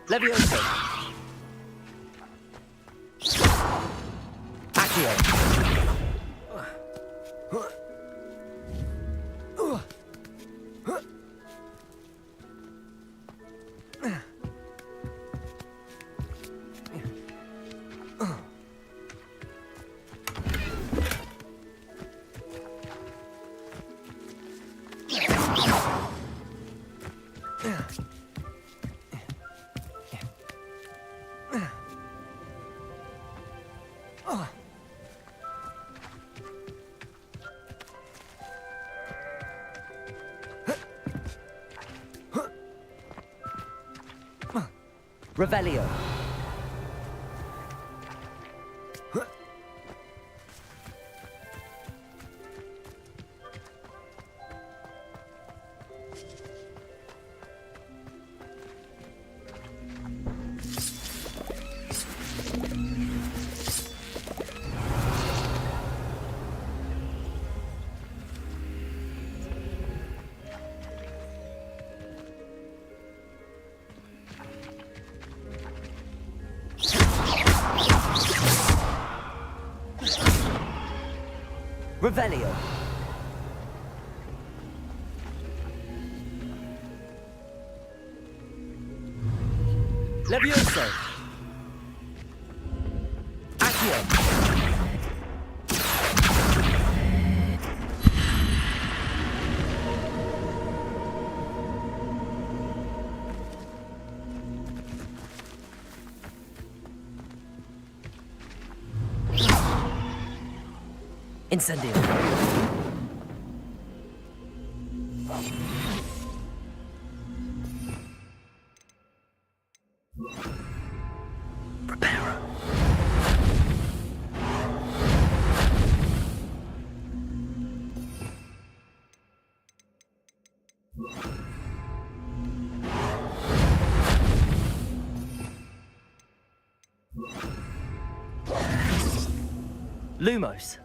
Leviosa. Accio. Revelio. Revelio. Leviosa. Accio. Incendio. Preparo. Lumos.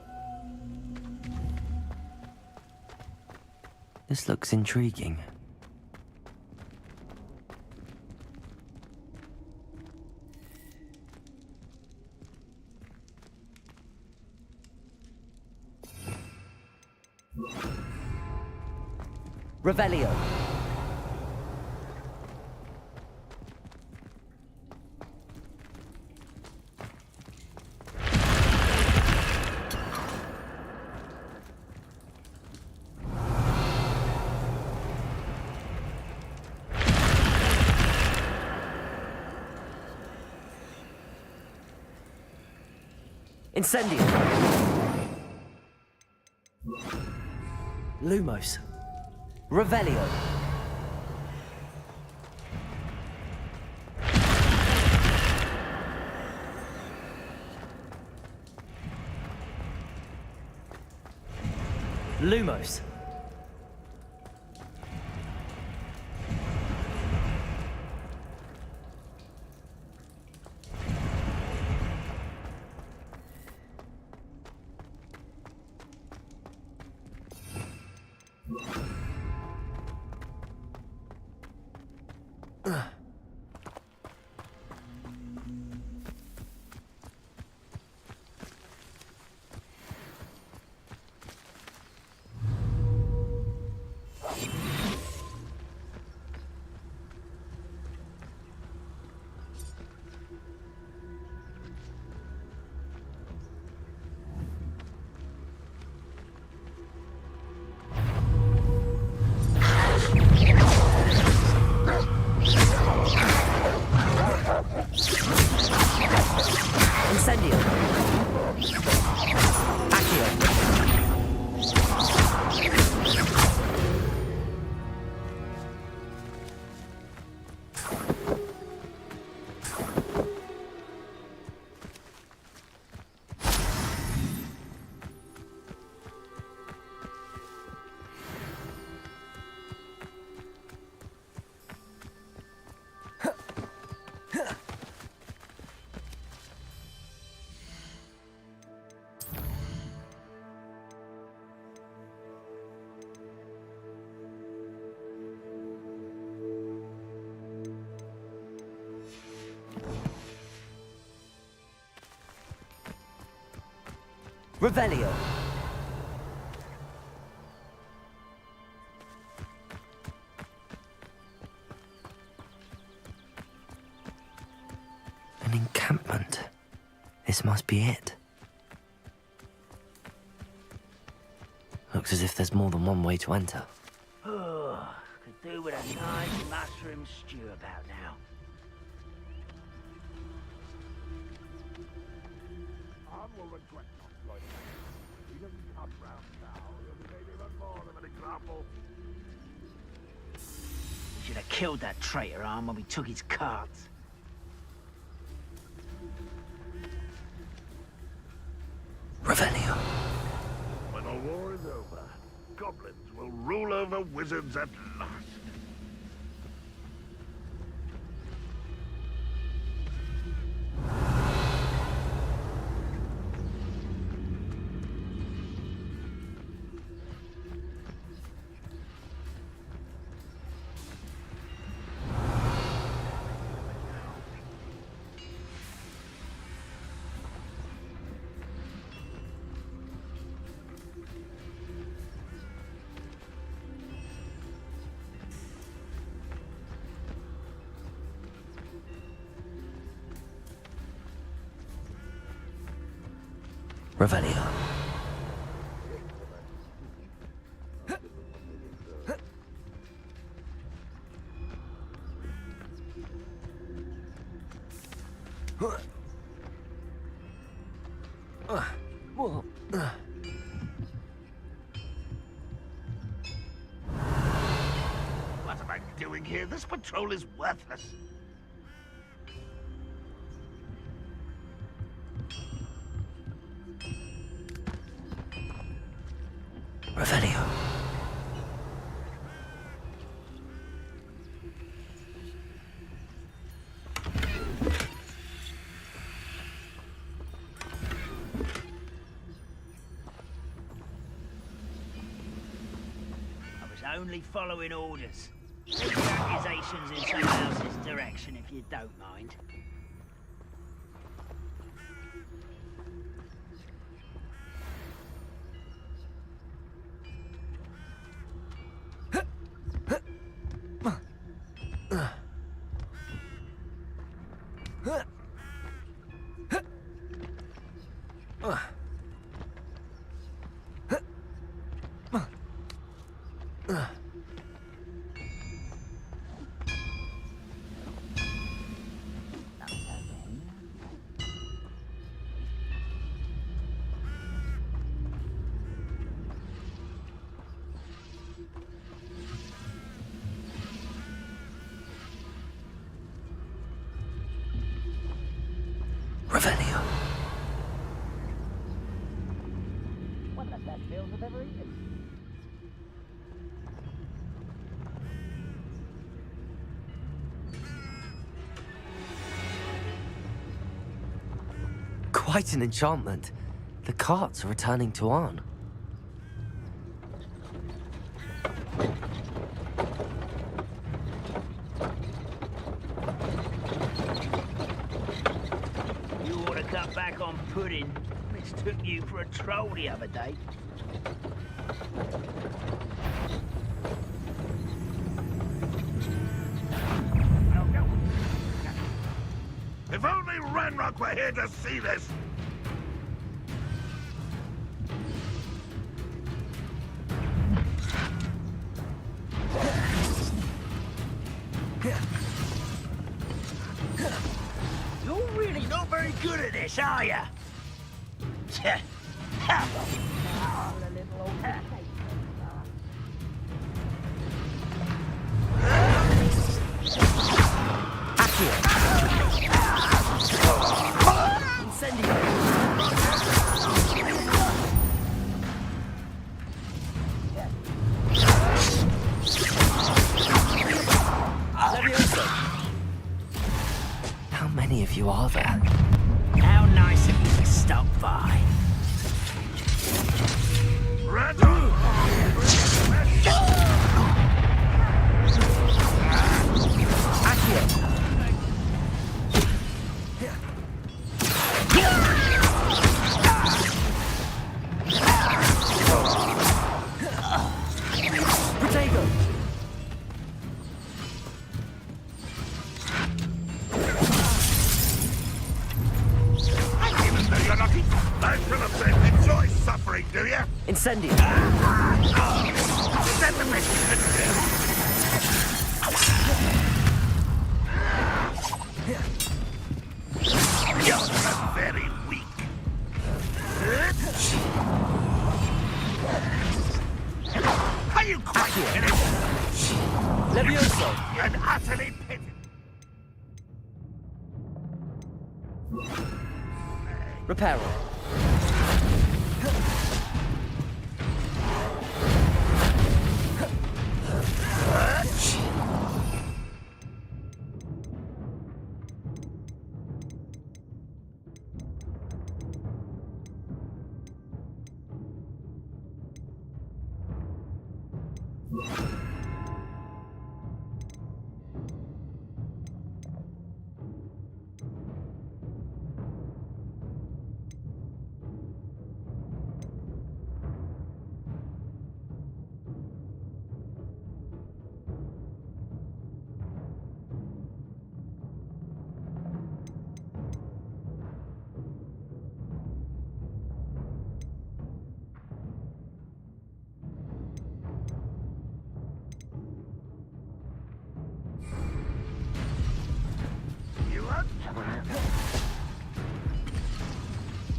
This looks intriguing. Revelio. Incendio. Lumos. Revelio. Lumos. Incendio. Accio. Revelio. An encampment. This must be it. Looks as if there's more than one way to enter. Oh, could do with a nice mushroom stew about now. We should have killed that traitor arm when we took his carts. Revelio. When the war is over, goblins will rule over wizards at last. Revelio. What am I doing here? This patrol is worthless. Revelio. I was only following orders. Take your accusations in someone else's direction if you don't mind. Revelio. One of the best meals I've ever eaten. Quite an enchantment. The carts are returning to Arn. You ought to cut back on pudding. Mistook you for a troll the other day. If only Ranrock were here to see this! You're really not very good at this, are you? How many of you are there? How nice of you to stop by. Enjoy suffering, do you? Incendio. Send the You're very weak. Are you quite finished? Levioso. And utterly pitiable. Reparo.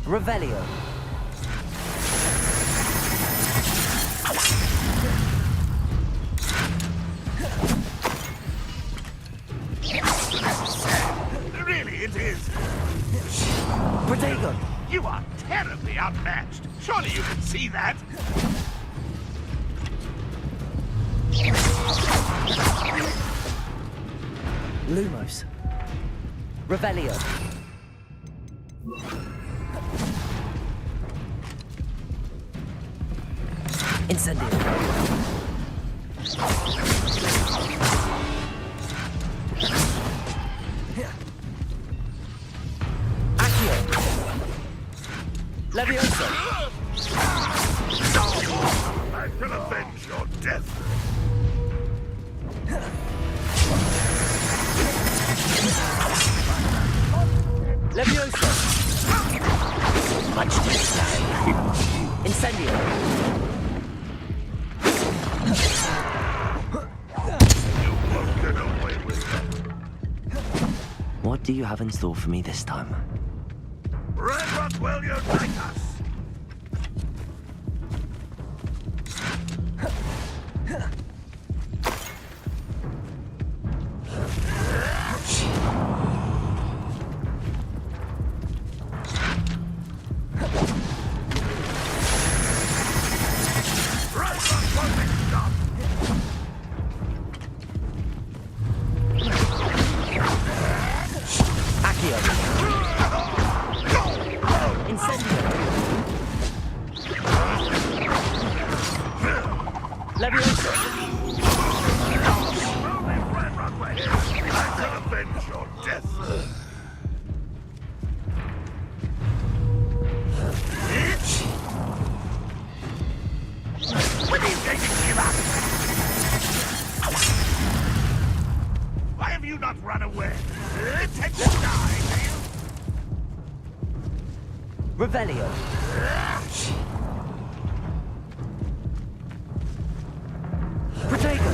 Revelio. Really, it is. Protego. You are terribly outmatched. Surely you can see that. Lumos. Revelio. Incendio. Accio. Levioso. I shall avenge your death. Levioso! Much too slow. Incendio! What do you have in store for me this time? Red, will you take us? Why have you not run away? Take the die, Revelio. Protego.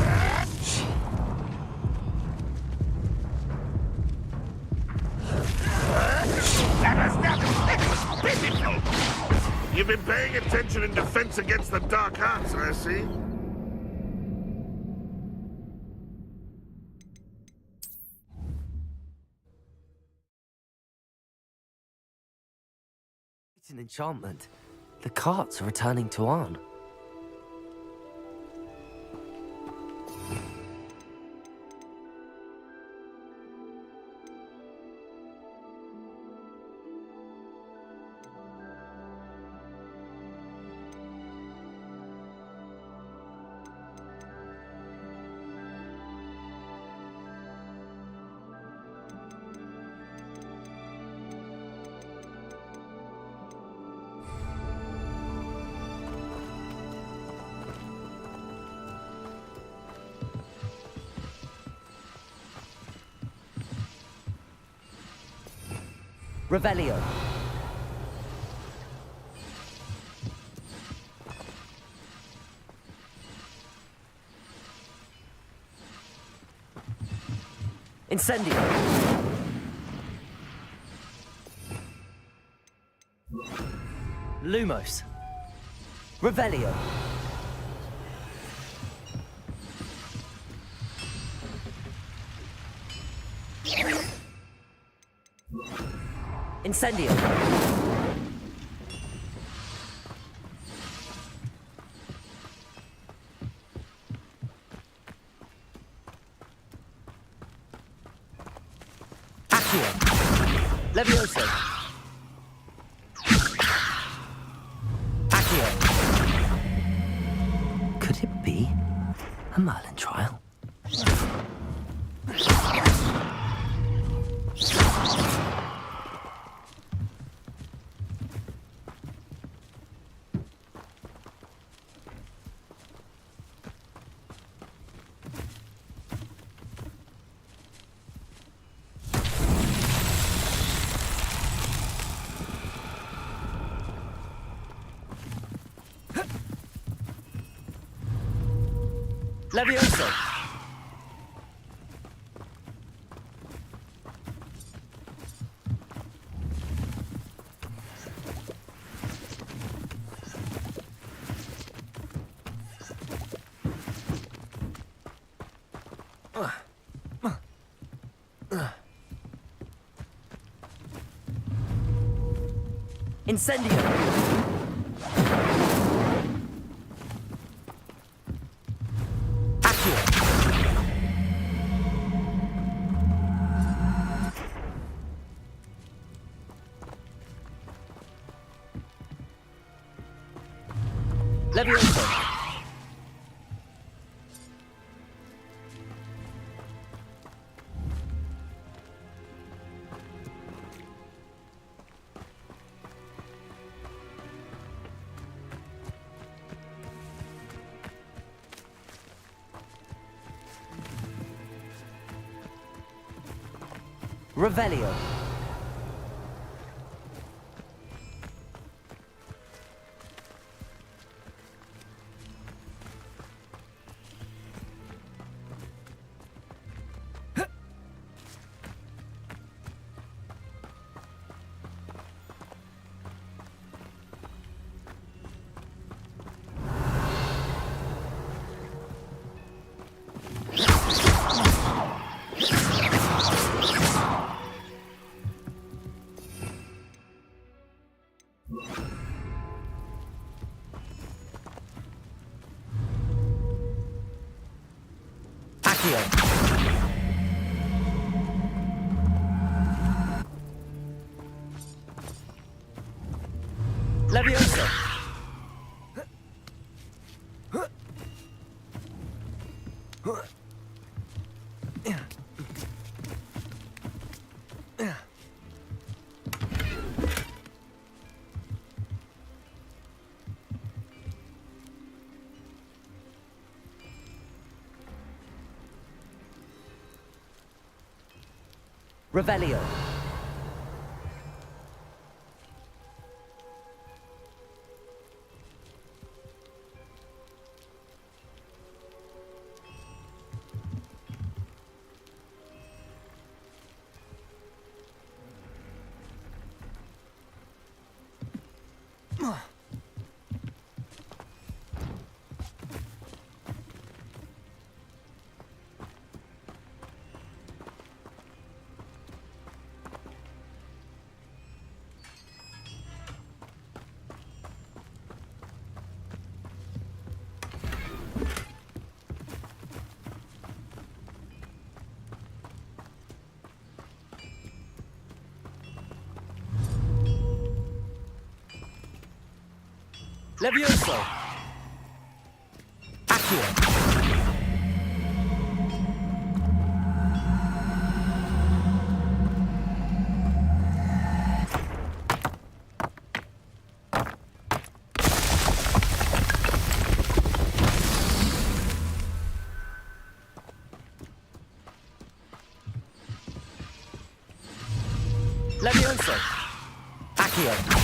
You've been paying attention in defense against the dark arts, I see. It's an enchantment. The carts are returning to Arn. Revelio. Incendio. Lumos. Revelio. Incendio. Accio. Levioso. Accio. Could it be a Merlin trial? Levioso. Incendio. Levioso. Revelio. Leviosa! Revelio. Levioso! Accio! Levioso! Accio!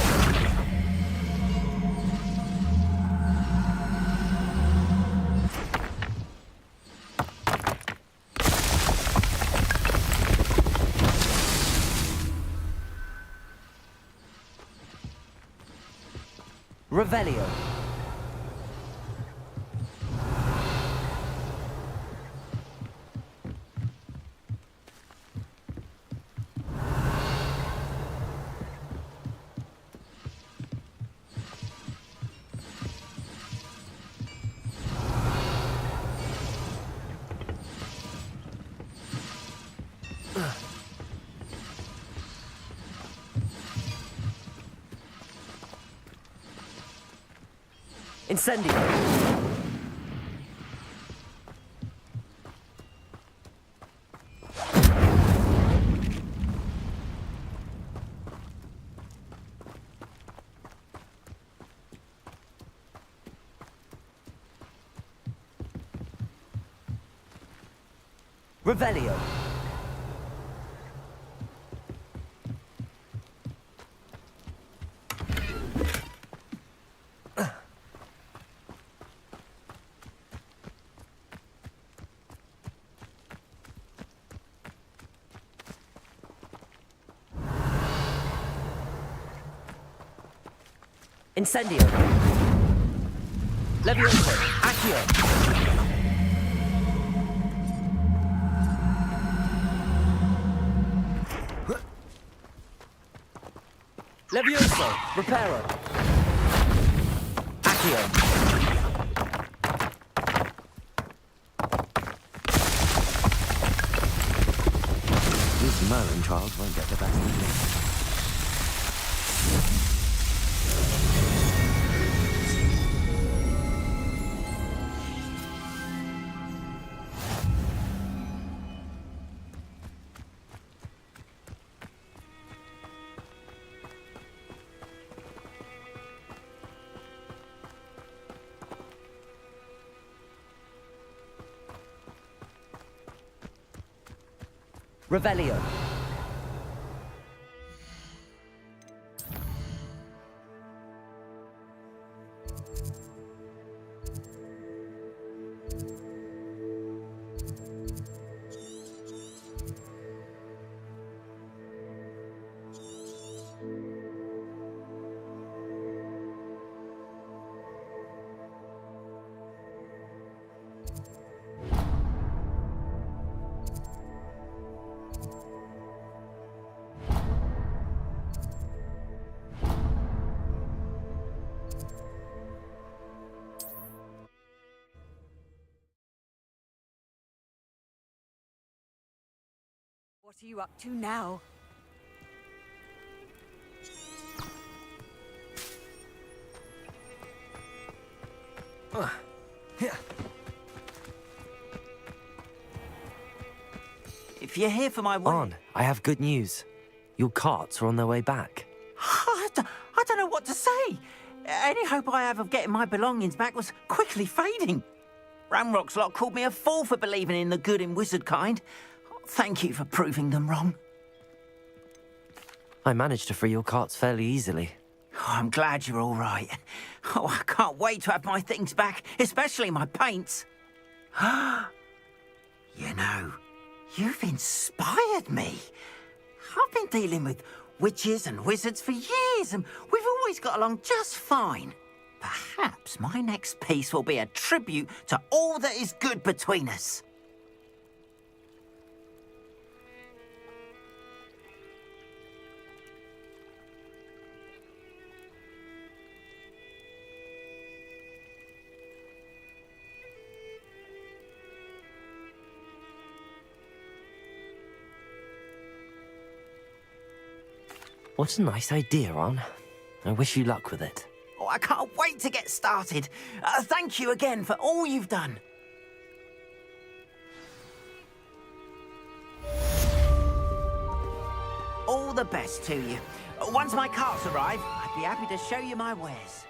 Revelio. Incendio. Revelio. Incendio. Levioso. Accio. Levioso. Reparo. Accio. These Merlin trials won't get the best of me. Revelio. What are you up to now? If you're here for my Arn, I have good news. Your carts are on their way back. I don't know what to say. Any hope I have of getting my belongings back was quickly fading. Ranrock's lot called me a fool for believing in the good in wizard kind. Thank you for proving them wrong. I managed to free your carts fairly easily. Oh, I'm glad you're all right. Oh, I can't wait to have my things back, especially my paints. You know, you've inspired me. I've been dealing with witches and wizards for years, and we've always got along just fine. Perhaps my next piece will be a tribute to all that is good between us. What a nice idea, Arn. I wish you luck with it. Oh, I can't wait to get started. Thank you again for all you've done. All the best to you. Once my carts arrive, I'd be happy to show you my wares.